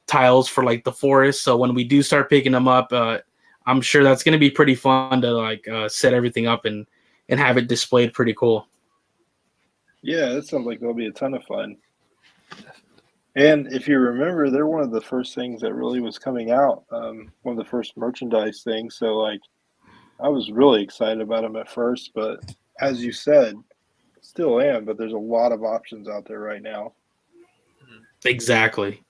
tiles for like the forest. So when we do start picking them up, I'm sure that's gonna be pretty fun to like set everything up and have it displayed pretty cool. Yeah, that sounds like it'll be a ton of fun. And if you remember, they're one of the first things that really was coming out, one of the first merchandise things. So, like, I was really excited about them at first, but as you said, still am. But there's a lot of options out there right now. Exactly.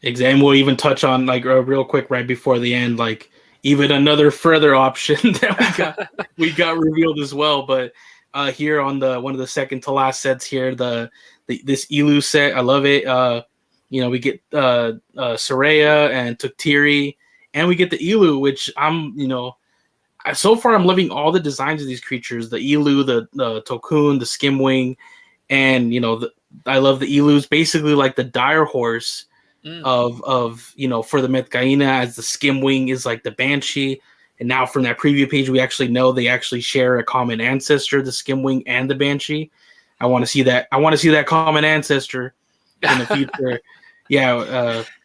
And we'll even touch on like real quick right before the end, like even another further option that we got revealed as well. But here on the one of the second to last sets here, this Elu set, I love it. We get Tsireya and Neytiri, and we get the Elu, which so far I'm loving all the designs of these creatures: the Elu, the Tulkun, the Skimwing, and I love the Elu's basically like the dire horse of for the Metkayina, as the Skimwing is like the Banshee. And now from that preview page, we actually know they actually share a common ancestor, the Skimwing and the Banshee. I want to see that. I want to see that common ancestor in the future.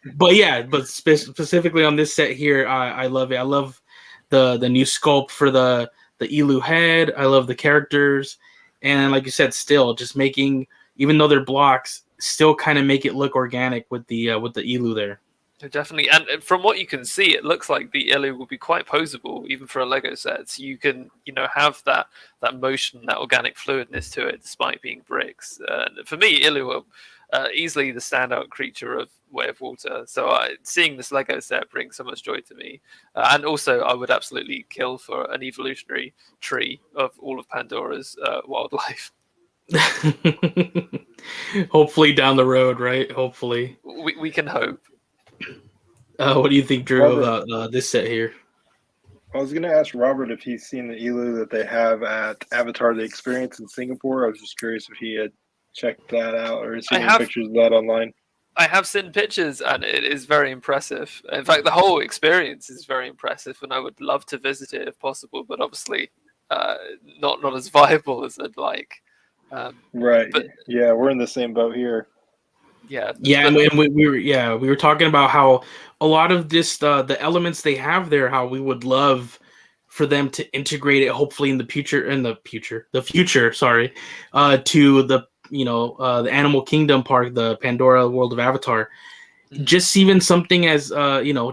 But specifically on this set here, I love it. I love the new sculpt for the Elu head. I love the characters, and like you said, still just making, even though they're blocks, still kind of make it look organic with the Elu there. Definitely, and from what you can see, it looks like the Elu will be quite posable, even for a Lego set. So you can, have that motion, that organic fluidness to it, despite being bricks. For me, Elu are easily the standout creature of Way of Water. So seeing this Lego set brings so much joy to me. And also, I would absolutely kill for an evolutionary tree of all of Pandora's wildlife. Hopefully down the road, right? Hopefully. We can hope. What do you think, Drew, about this set here? I was going to ask Robert if he's seen the Elu that they have at Avatar: The Experience in Singapore. I was just curious if he had checked that out or seen any pictures of that online. I have seen pictures, and it is very impressive. In fact, the whole experience is very impressive, and I would love to visit it if possible. But obviously, not as viable as I'd like. Right. But Yeah, we're in the same boat here. yeah, Yeah, but, and we were talking about how a lot of this the elements they have there, how we would love for them to integrate it, hopefully in the future, sorry, to the the Animal Kingdom Park, the Pandora World of Avatar. Just even something as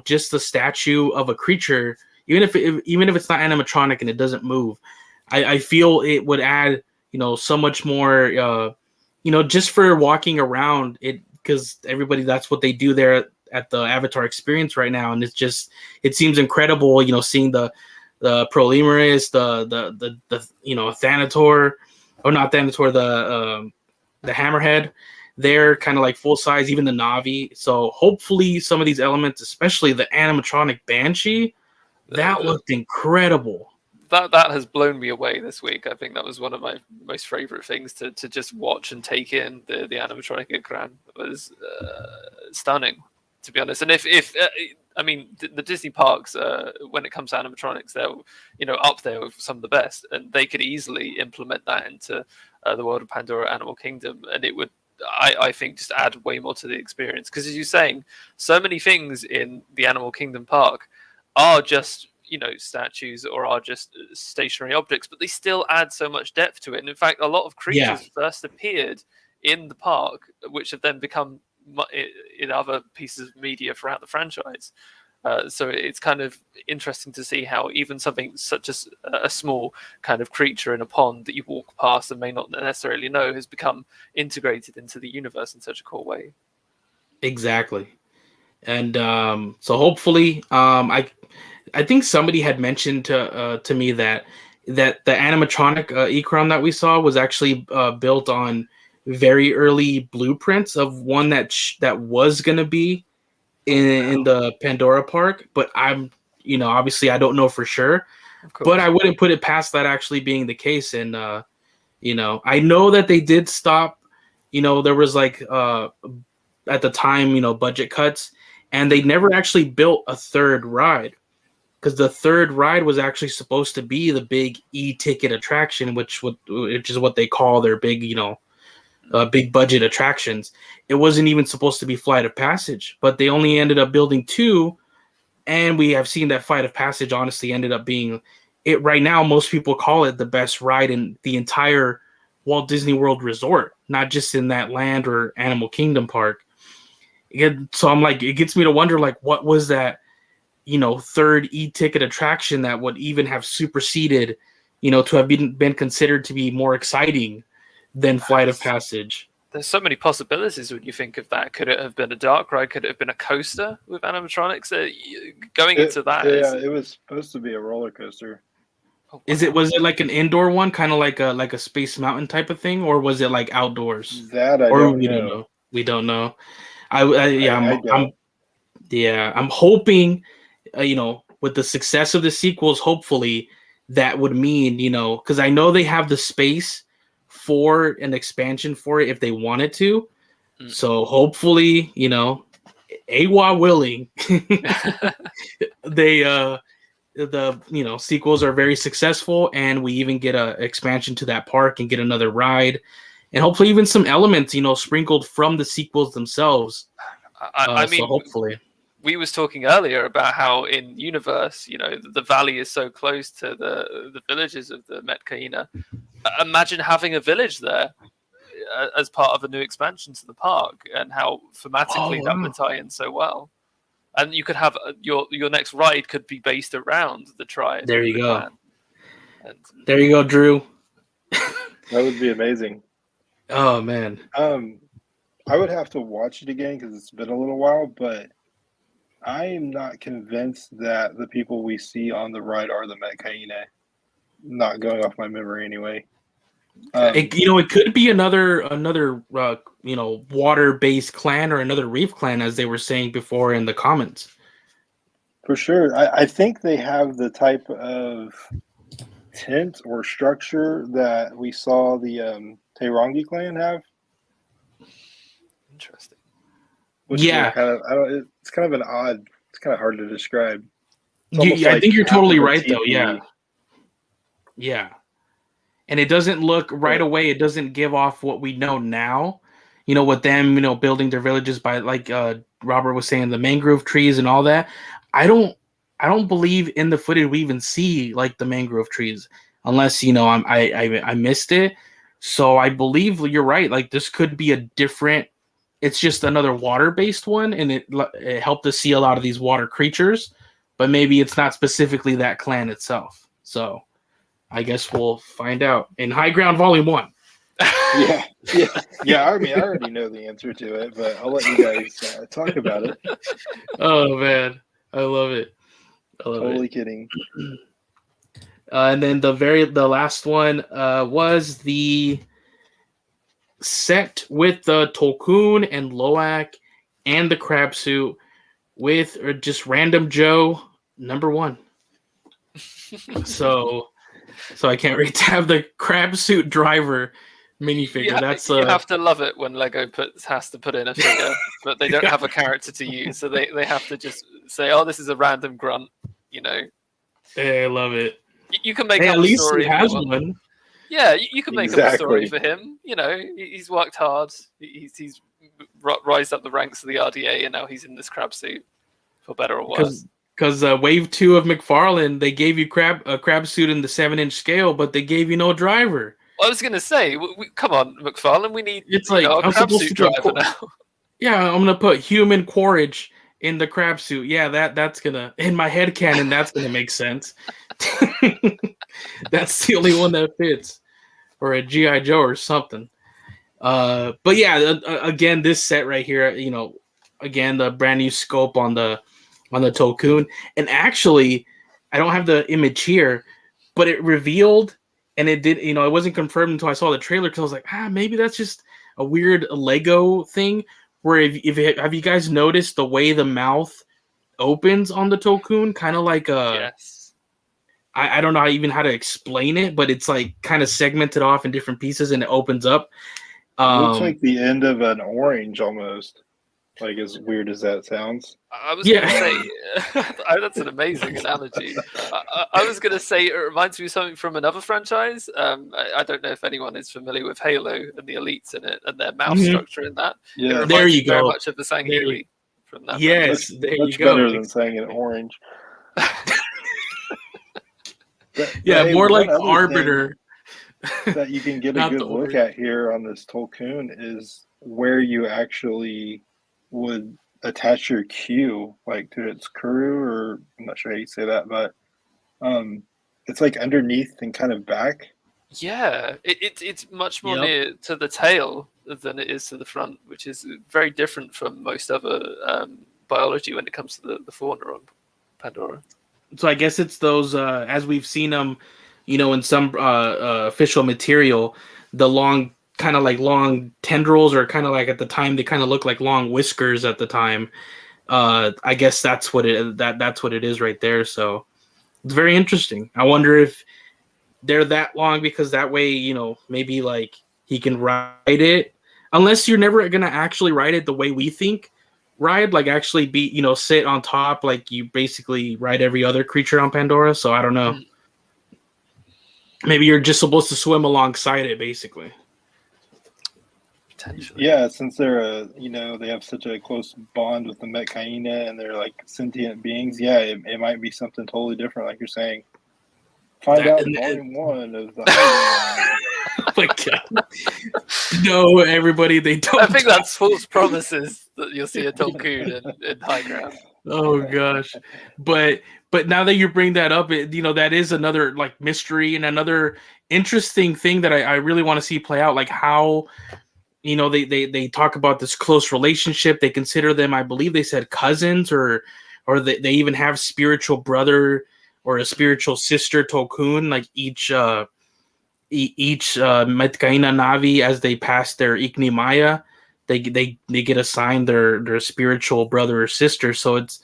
just the statue of a creature, even if it's not animatronic and it doesn't move, I feel it would add so much more just for walking around it, because everybody, that's what they do there at the Avatar experience right now, and it seems incredible seeing the Prolimerus, the Thanator, or not Thanator, the Hammerhead. They're kind of like full size, even the Navi. So hopefully some of these elements, especially the animatronic Banshee, that looked incredible. That has blown me away this week. I think that was one of my most favorite things to just watch and take in. The animatronic Ikran was stunning, to be honest. And if I mean the Disney parks, when it comes to animatronics, they're up there with some of the best, and they could easily implement that into the world of Pandora Animal Kingdom, and it would, I think, just add way more to the experience. Because as you're saying, so many things in the Animal Kingdom park are just statues or are just stationary objects, but they still add so much depth to it. And in fact, a lot of creatures first appeared in the park, which have then become in other pieces of media throughout the franchise. So it's kind of interesting to see how even something such as a small kind of creature in a pond that you walk past and may not necessarily know has become integrated into the universe in such a cool way. Exactly. And so hopefully, I think somebody had mentioned to me that the animatronic Ikran that we saw was actually built on very early blueprints of one that was going to be in the Pandora park, but I'm obviously I don't know for sure, but I wouldn't put it past that actually being the case. And I know that they did stop, there was like at the time budget cuts, and they never actually built a third ride, because the third ride was actually supposed to be the big e-ticket attraction, which is what they call their big big budget attractions. It wasn't even supposed to be Flight of Passage, but they only ended up building two, and we have seen that Flight of Passage honestly ended up being it. Right now, most people call it the best ride in the entire Walt Disney World Resort, not just in that land or Animal Kingdom park. So I'm like, it gets me to wonder, like, what was that third e-ticket attraction that would even have superseded to have been considered to be more exciting than Flight of Passage? There's so many possibilities when you think of that. Could it have been a dark ride? Could it have been a coaster with animatronics? Into that, it was supposed to be a roller coaster. Oh, wow. Was it like an indoor one, kind of like a Space Mountain type of thing, or was it like outdoors? That I don't know. We don't know. I'm hoping, with the success of the sequels, hopefully that would mean, because I know they have the space for an expansion for it if they wanted to. So hopefully, AWA willing, they the sequels are very successful, and we even get a expansion to that park and get another ride, and hopefully even some elements sprinkled from the sequels themselves. I mean, so hopefully. We was talking earlier about how in universe, the valley is so close to the villages of the Metkayina. Imagine having a village there as part of a new expansion to the park, and how thematically that would tie in so well. And you could have your next ride could be based around the tribe. There you go. There you go, Drew. That would be amazing. Oh man. I would have to watch it again because it's been a little while, but I am not convinced that the people we see on the ride are the Metkayina. Not going off my memory anyway. It could be another water-based clan or another reef clan, as they were saying before in the comments. For sure. I think they have the type of tent or structure that we saw the Teirangi clan have. Interesting. Which it's kind of an odd. It's kind of hard to describe. I think you're totally right, though. Yeah. Yeah. And it doesn't look right away. It doesn't give off what we know now. With them, building their villages by like Robert was saying, the mangrove trees and all that. I don't believe in the footage we even see like the mangrove trees, unless I missed it. So I believe you're right. Like this could be a different. It's just another water-based one, and it helped us see a lot of these water creatures, but maybe it's not specifically that clan itself. So I guess we'll find out in High Ground Volume 1. Yeah. I already know the answer to it, but I'll let you guys talk about it. Oh man, I love it. Totally kidding. And then the last one was the set with the Tulkun and Loak and the crab suit with just random Joe #1. So I can't wait to have the crab suit driver minifigure. Yeah, That's you have to love it when Lego has to put in a figure, but they don't have a character to use, so they have to just say, "Oh, this is a random grunt." I love it. You can make up at a least story. he has one. Yeah, you can make up a story Exactly. for him. He's worked hard. He's rised up the ranks of the RDA, and now he's in this crab suit, for better or worse. Because Wave 2 of McFarlane, they gave you a crab suit in the 7-inch scale, but they gave you no driver. I was going to say, come on, McFarlane, we need It's like a I'm crab supposed suit to driver now. Yeah, I'm gonna put human Quaritch in the crab suit. Yeah, that's gonna in my head canon. That's gonna make sense. That's the only one that fits, or a GI Joe or something. But yeah, again, this set right here, again the brand new scope on the Tulkun, and actually, I don't have the image here, but it revealed, and it did. It wasn't confirmed until I saw the trailer because I was like, maybe that's just a weird Lego thing. Where have you guys noticed the way the mouth opens on the Tulkun, kind of like yes. I don't know even how to explain it, but it's like kind of segmented off in different pieces and it opens up. Looks like the end of an orange almost. Like as weird as that sounds. I was going to say, that's an amazing analogy. I was going to say it reminds me of something from another franchise. I don't know if anyone is familiar with Halo and the elites in it and their mouth structure in that. Yeah, there you go. Very much of the Sangheili from that. Yes, there you go. Better than saying it orange. More like Arbiter. That you can get a good look at here on this Tulkun is where you actually would attach your queue, like to its crew, or I'm not sure how you say that, but it's like underneath and kind of back. Yeah, it's much more near to the tail than it is to the front, which is very different from most other biology when it comes to the fauna on Pandora. So I guess it's those, as we've seen them, in some official material, the long tendrils, or kind of like at the time they kind of look like long whiskers at the time. I guess that's what it is right there. So it's very interesting. I wonder if they're that long because that way, maybe like he can ride it, unless you're never gonna actually ride it the way we think ride, like actually be, sit on top like you basically ride every other creature on Pandora. So I don't know. Maybe you're just supposed to swim alongside it, basically. Potentially. Yeah, since they're they have such a close bond with the Metkayina and they're like sentient beings. Yeah, it might be something totally different, like you're saying. Find out in Volume 1 of the Oh my God. No, everybody, they don't. I think that's false promises that you'll see a Tulkun in High Ground. Oh gosh, but now that you bring that up, that is another like mystery and another interesting thing that I really want to see play out. Like how, they talk about this close relationship. They consider them, I believe they said cousins, or they even have spiritual brother or a spiritual sister Tulkun. Like each Metkayina Navi, as they pass their Ikni Maya, they get assigned their spiritual brother or sister. So it's,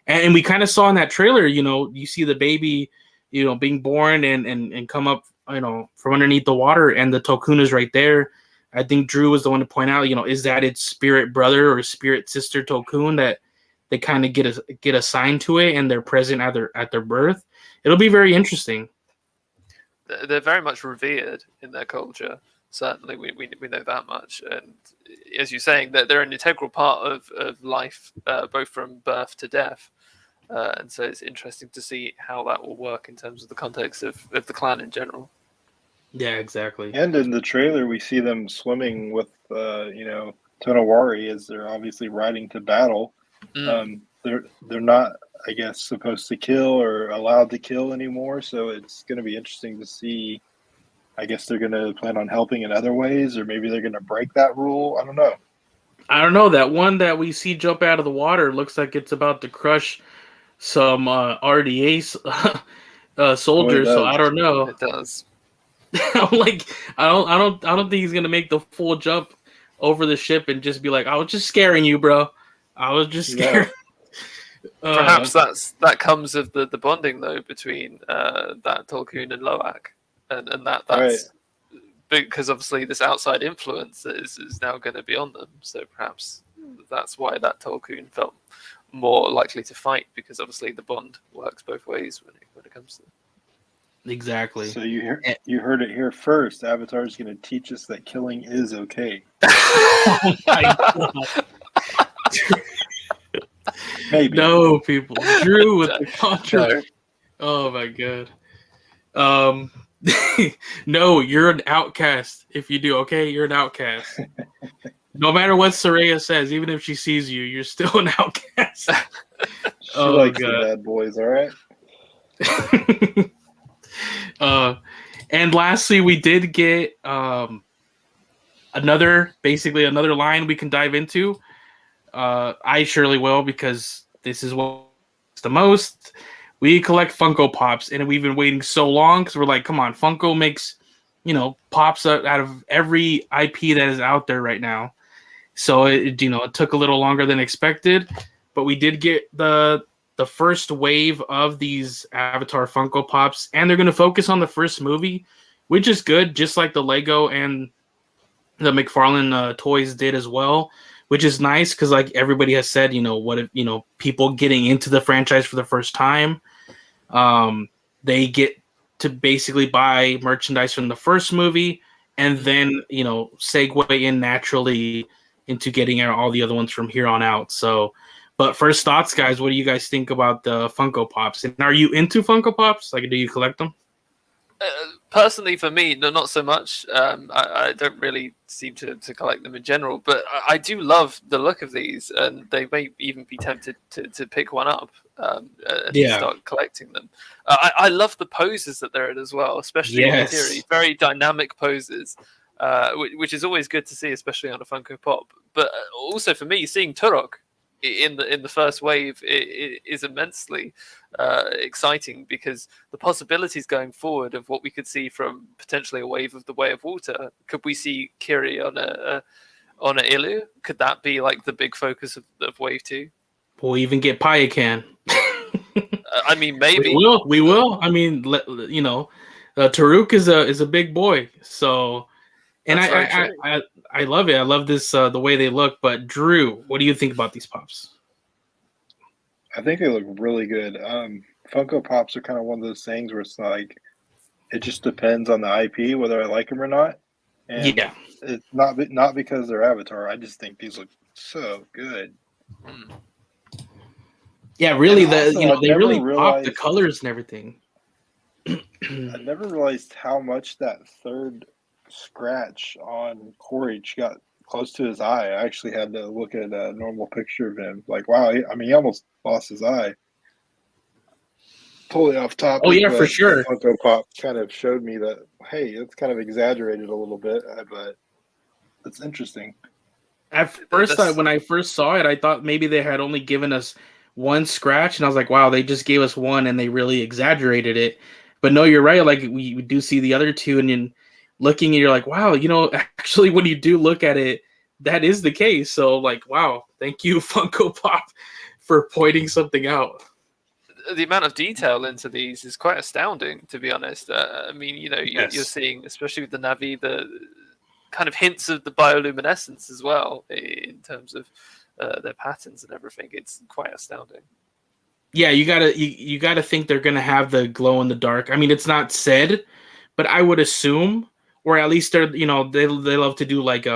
and we kind of saw in that trailer, you see the baby, being born and come up, from underneath the water, and the Tulkun is right there. I think Drew was the one to point out, is that its spirit brother or spirit sister Tulkun that they kind of get assigned to it, and they're present at their birth. It'll be very interesting. they're very much revered in their culture. Certainly, we know that much. And as you're saying, that they're an integral part of life, both from birth to death. And so it's interesting to see how that will work in terms of the context of the clan in general. Yeah, exactly. And in the trailer, we see them swimming with, Tonowari as they're obviously riding to battle. They're not, I guess, supposed to kill or allowed to kill anymore. So it's going to be interesting to see. I guess they're going to plan on helping in other ways, or maybe they're going to break that rule. I don't know. I don't know. That one that we see jump out of the water looks like it's about to crush some RDA soldiers. So I don't know. It does. I'm like, I don't think he's gonna make the full jump over the ship and just be like, I was just scaring you, bro. I was just scared. Perhaps that comes of the bonding though between that Tulkun and Loak, and that's right. Because obviously this outside influence is now going to be on them. So perhaps that's why that Tulkun felt more likely to fight, because obviously the bond works both ways when it comes to. Exactly. So you heard it here first. Avatar is going to teach us that killing is okay. Oh my god. Maybe. No, people. Drew with the contra. Oh my god. No, you're an outcast if you do, okay? You're an outcast. No matter what Tsireya says, even if she sees you, you're still an outcast. She likes the bad boys, all right? And lastly, we did get another line we can dive into. I surely will, because this is what's the most. We collect Funko Pops, and we've been waiting so long because we're like, come on, Funko makes, pops out of every IP that is out there right now. So it took a little longer than expected, but we did get the first wave of these Avatar Funko Pops, and they're going to focus on the first movie, which is good, just like the Lego and the McFarlane toys did as well, which is nice because, like everybody has said, what if people getting into the franchise for the first time, they get to basically buy merchandise from the first movie, and then segue in naturally into getting all the other ones from here on out. So, but first thoughts, guys, what do you guys think about the Funko Pops? And are you into Funko Pops? Like, do you collect them? Personally, for me, no, not so much. I don't really seem to collect them in general, but I do love the look of these, and they may even be tempted to pick one up and start collecting them. I love the poses that they're in as well, especially in Neytiri. Very dynamic poses, which is always good to see, especially on a Funko Pop. But also for me, seeing Turok in the first wave is immensely exciting, because the possibilities going forward of what we could see from potentially a wave of the Way of Water. Could we see Kiri on a Ilu? Could that be like the big focus of wave 2? We'll even get Payakan. I mean, maybe we will. I mean, Taruk is a big boy, so. And I love it. I love this the way they look. But Drew, what do you think about these pops? I think they look really good. Funko Pops are kind of one of those things where it's like, it just depends on the IP whether I like them or not. And it's not because they're Avatar. I just think these look so good. Yeah, really. They really pop the realized colors and everything. I never realized how much that third scratch on Quaritch got close to his eye. I actually had to look at a normal picture of him. Like, wow, he almost lost his eye. Totally off topic. Oh yeah, for sure. Funko Pop kind of showed me that, hey, it's kind of exaggerated a little bit, but it's interesting. At first, when I first saw it, I thought maybe they had only given us one scratch, and I was like, wow, they just gave us one, and they really exaggerated it. But no, you're right. Like, we do see the other two, and then looking, and you're like, wow, actually, when you do look at it, that is the case. So, like, wow, thank you, Funko Pop, for pointing something out. The amount of detail into these is quite astounding, to be honest. I mean, you're seeing, especially with the Navi, the kind of hints of the bioluminescence as well in terms of their patterns and everything. It's quite astounding. Yeah, you gotta think they're gonna have the glow in the dark. I mean, it's not said, but I would assume, or at least they're they love to do like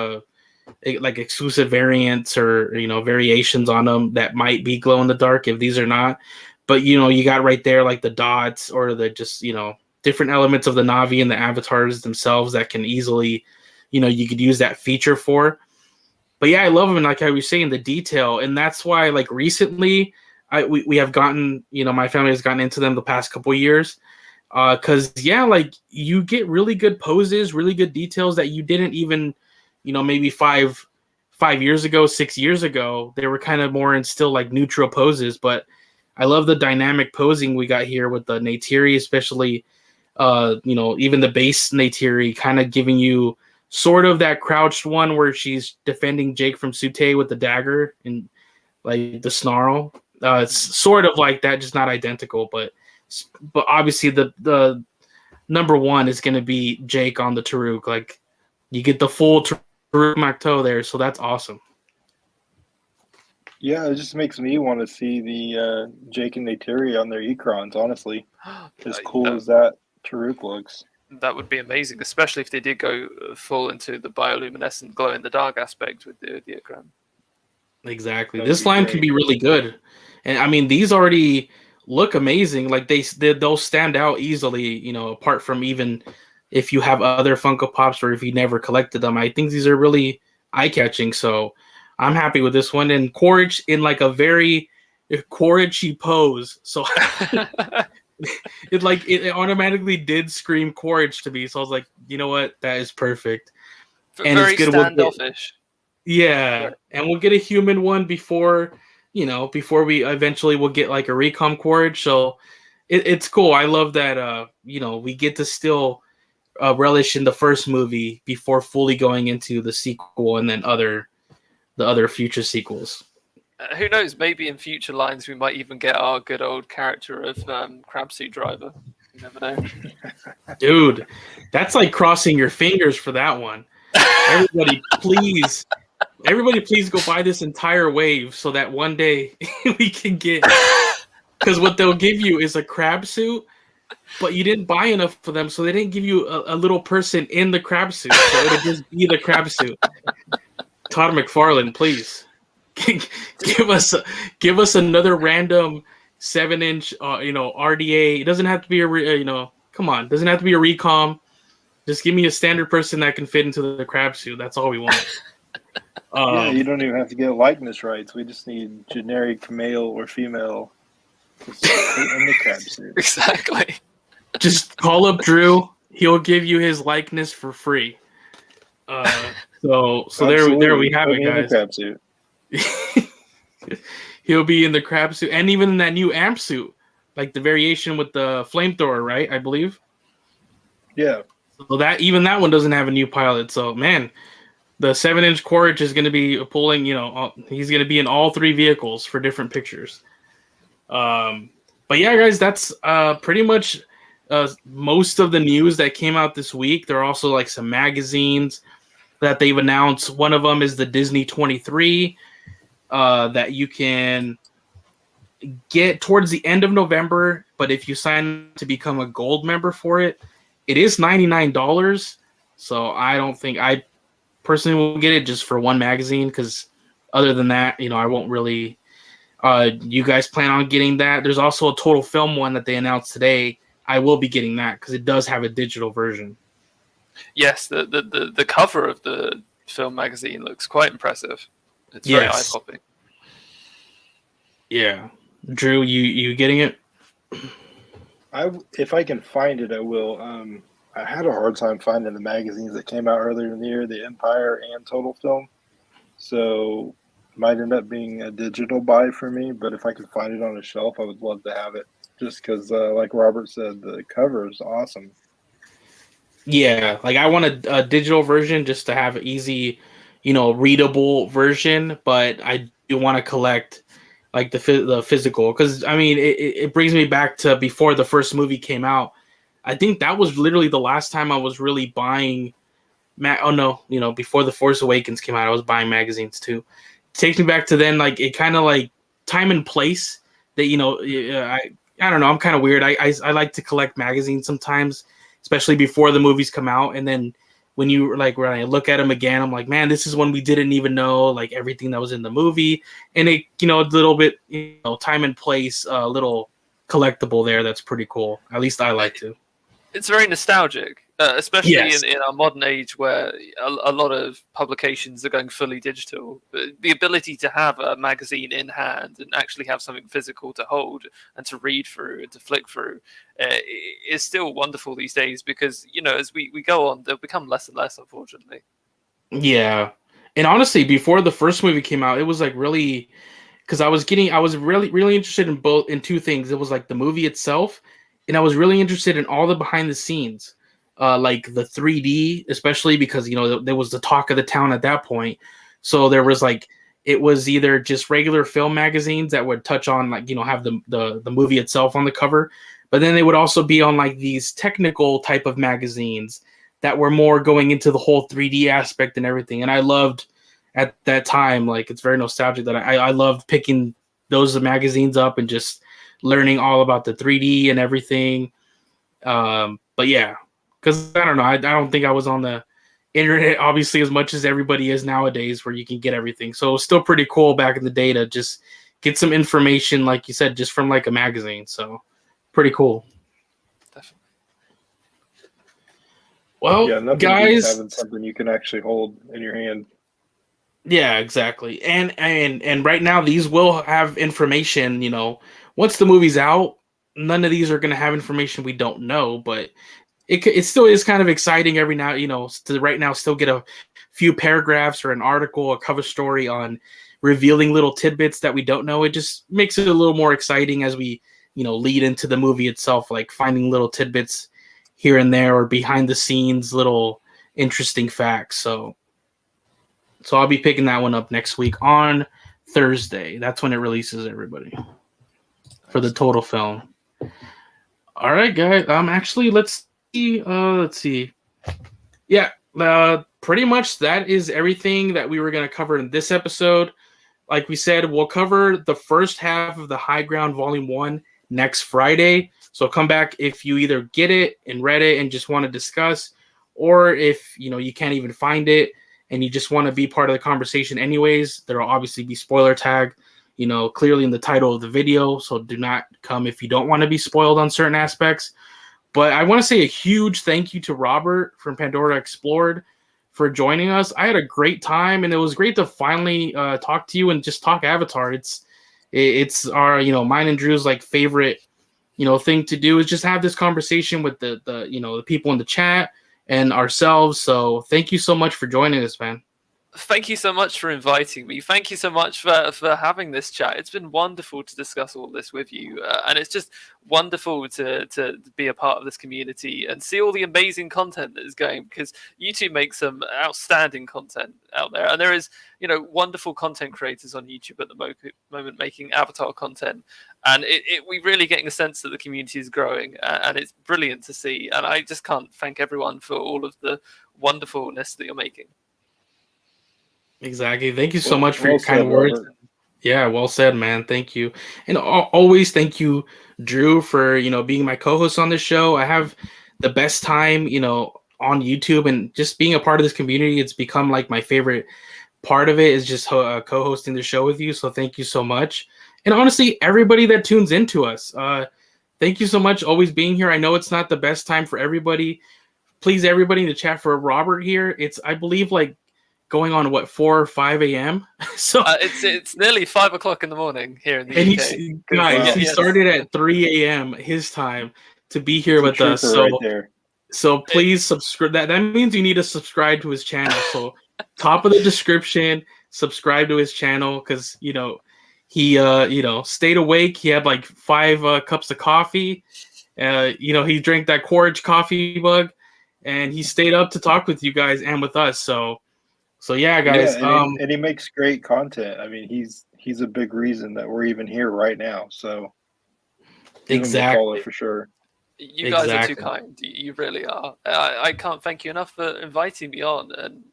exclusive variants or variations on them that might be glow in the dark if these are not. But you got right there like the dots or the just different elements of the Navi and the avatars themselves that can easily you could use that feature for. But yeah, I love them, and like I was saying, the detail, and that's why like recently we have gotten my family has gotten into them the past couple of years. Because like you get really good poses, really good details that you didn't even, maybe 5 years ago, 6 years ago, they were kind of more in still like neutral poses. But I love the dynamic posing we got here with the Neytiri, especially, even the base Neytiri kind of giving you sort of that crouched one where she's defending Jake from Sute with the dagger and like the snarl. It's sort of like that, just not identical, but obviously the number one is going to be Jake on the Taruk. Like you get the full Taruk Makto there, so that's awesome. Yeah, it just makes me want to see the Jake and Neytiri on their Ikrans, honestly. As cool as that Taruk looks. That would be amazing, especially if they did go full into the bioluminescent glow in the dark aspect with the Ikran. Exactly. This line can be really good. And I mean, these already look amazing. Like they'll stand out easily, apart from even if you have other Funko Pops or if you never collected them. I think these are really eye-catching. So I'm happy with this one. And Quaritch in like a very Quaritchy pose. So it automatically did scream Quaritch to me. So I was like, you know what? That is perfect. And very it's good. Standoffish. Yeah. And we'll get a human one before we eventually will get like a recom Quaritch. So it's cool. I love that, we get to still relish in the first movie before fully going into the sequel and then the other future sequels. Who knows? Maybe in future lines we might even get our good old character of Crabsuit Driver. You never know. Dude, that's like crossing your fingers for that one. Everybody please go buy this entire wave so that one day we can get... Because what they'll give you is a crab suit, but you didn't buy enough for them, so they didn't give you a little person in the crab suit. So it'll just be the crab suit. Todd McFarlane, please. give us another random 7-inch RDA. It doesn't have to be come on, it doesn't have to be a recom. Just give me a standard person that can fit into the crab suit. That's all we want. Yeah, you don't even have to get likeness rights. We just need generic male or female in the crab suit. Exactly. Just call up Drew. He'll give you his likeness for free. So there we have it, guys. Crab suit. He'll be in the crab suit and even in that new amp suit, like the variation with the flamethrower, right? I believe. Yeah. So that one doesn't have a new pilot. So man, the 7-inch Quaritch is going to be pulling. He's going to be in all 3 vehicles for different pictures. But yeah, guys, that's pretty much most of the news that came out this week. There are also like some magazines that they've announced. One of them is the Disney 23 that you can get towards the end of November. But if you sign to become a gold member for it, it is $99. So I don't think I personally will get it just for one magazine, because other than that, I won't really. You guys plan on getting that? There's also a Total Film one that they announced today. I will be getting that because it does have a digital version. Yes, the cover of the film magazine looks quite impressive. It's very eye-popping. Yeah. Drew, you getting it? If I can find it, I will. I had a hard time finding the magazines that came out earlier in the year, the Empire and Total Film. So might end up being a digital buy for me, but if I could find it on a shelf, I would love to have it. Just because, like Robert said, the cover is awesome. Yeah, like I want a digital version just to have an easy, readable version, but I do want to collect like the physical, because I mean it brings me back to before the first movie came out. I think that was literally the last time I was really buying. Before The Force Awakens came out, I was buying magazines too. It takes me back to then, like it kind of like time and place that I don't know. I'm kind of weird. I like to collect magazines sometimes especially before the movies come out. And then when when I look at them again, I'm like, man, this is one we didn't even know, like everything that was in the movie. And a little bit, time and place, little collectible there. That's pretty cool. At least I like to. It's very nostalgic, especially Yes. in our modern age where a lot of publications are going fully digital. The ability to have a magazine in hand and actually have something physical to hold and to read through and to flick through is still wonderful these days because, as we go on, they'll become less and less, unfortunately. Yeah. And honestly, before the first movie came out, it was like really, because I was really interested in two things. It was like the movie itself, and I was really interested in all the behind the scenes, like the 3D, especially because there was the talk of the town at that point. So there was it was either just regular film magazines that would touch on have the movie itself on the cover, but then they would also be on these technical type of magazines that were more going into the whole 3D aspect and everything. And I loved at that time, it's very nostalgic that I loved picking those magazines up and just learning all about the 3D and everything. But yeah, because I don't know, I don't think I was on the internet obviously as much as everybody is nowadays, where you can get everything. So it was still pretty cool back in the day to just get some information, like you said, just from a magazine. So pretty cool. Definitely. Well, yeah, nothing guys, beats having something you can actually hold in your hand. Yeah, exactly. And right now these will have information, once the movie's out, none of these are going to have information we don't know, but it still is kind of exciting every now, to right now still get a few paragraphs or an article, a cover story on revealing little tidbits that we don't know. It just makes it a little more exciting as we, lead into the movie itself, like finding little tidbits here and there or behind the scenes, little interesting facts. So I'll be picking that one up next week on Thursday. That's when it releases, everybody, for the total film. All right, guys. Actually, let's see. Yeah, pretty much that is everything that we were going to cover in this episode. Like we said, we'll cover the first half of the High Ground Volume 1 next Friday. So come back if you either get it and read it and just want to discuss, or if you can't even find it and you just want to be part of the conversation anyways. There will obviously be spoiler tag, clearly in the title of the video. So do not come if you don't want to be spoiled on certain aspects. But I want to say a huge thank you to Robert from Pandora Explored for joining us. I had a great time, and it was great to finally talk to you and just talk Avatar. It's our, mine and Drew's favorite, thing to do is just have this conversation with the people in the chat and ourselves. So thank you so much for joining us, man. Thank you so much for inviting me. Thank you so much for having this chat. It's been wonderful to discuss all this with you. And it's just wonderful to be a part of this community and see all the amazing content that is going, because YouTube makes some outstanding content out there. And there is, wonderful content creators on YouTube at the moment making Avatar content. And we're really getting a sense that the community is growing. And it's brilliant to see. And I just can't thank everyone for all of the wonderfulness that you're making. Exactly. Thank you so much for your said, kind words. Robert. Yeah, well said, man. Thank you. And always thank you, Drew, for, being my co-host on this show. I have the best time, on YouTube, and just being a part of this community. It's become my favorite part of it is just co-hosting the show with you. So thank you so much. And honestly, everybody that tunes into us, thank you so much always being here. I know it's not the best time for everybody. Please, everybody in the chat, for Robert here, it's, I believe, going on 4 or 5 a.m. So it's nearly 5 o'clock in the morning here in the UK. Guys, he started at 3 a.m. his time to be here with us. So, right there. So please subscribe. That means you need to subscribe to his channel. So top of the description, subscribe to his channel, because he stayed awake. He had 5 cups of coffee. He drank that Quaritch coffee mug, and he stayed up to talk with you guys and with us. So yeah, guys. Yeah, and he makes great content. I mean, he's a big reason that we're even here right now. So exactly, for sure. You guys are too kind. You really are. I can't thank you enough for inviting me on. And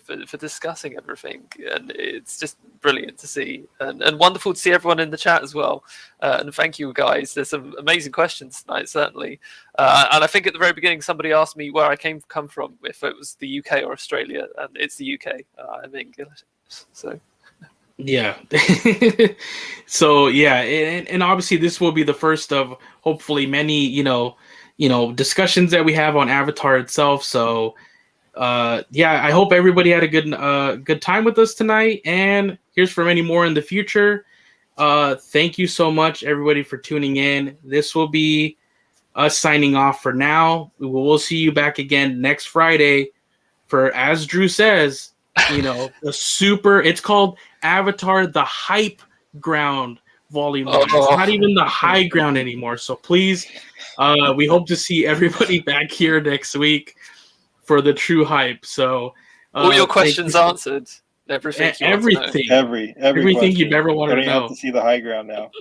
for discussing everything, and it's just brilliant to see, and wonderful to see everyone in the chat as well. And thank you guys. There's some amazing questions tonight, certainly. And I think at the very beginning somebody asked me where I come from, if it was the UK or Australia, and it's the UK. I'm English, so. Yeah. So yeah, and obviously this will be the first of hopefully many, discussions that we have on Avatar itself. So yeah, I hope everybody had a good time with us tonight, and here's for many more in the future. Thank you so much, everybody, for tuning in. This will be us signing off for now. We'll see you back again next Friday for, as Drew says, it's called Avatar the Hype Ground Volume 1. It's not even the high ground anymore. So please, we hope to see everybody back here next week for the true hype. So all your questions answered. Everything you've ever wanted to know. You have to see the high ground now.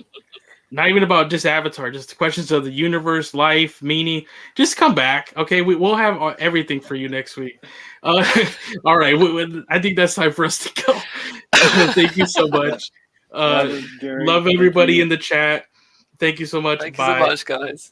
Not even about just Avatar, just questions of the universe, life, meaning. Just come back, okay? We'll have everything for you next week. All right, I think that's time for us to go. Thank you so much. Love everybody in the chat. Thank you so much. Thank you so much, guys.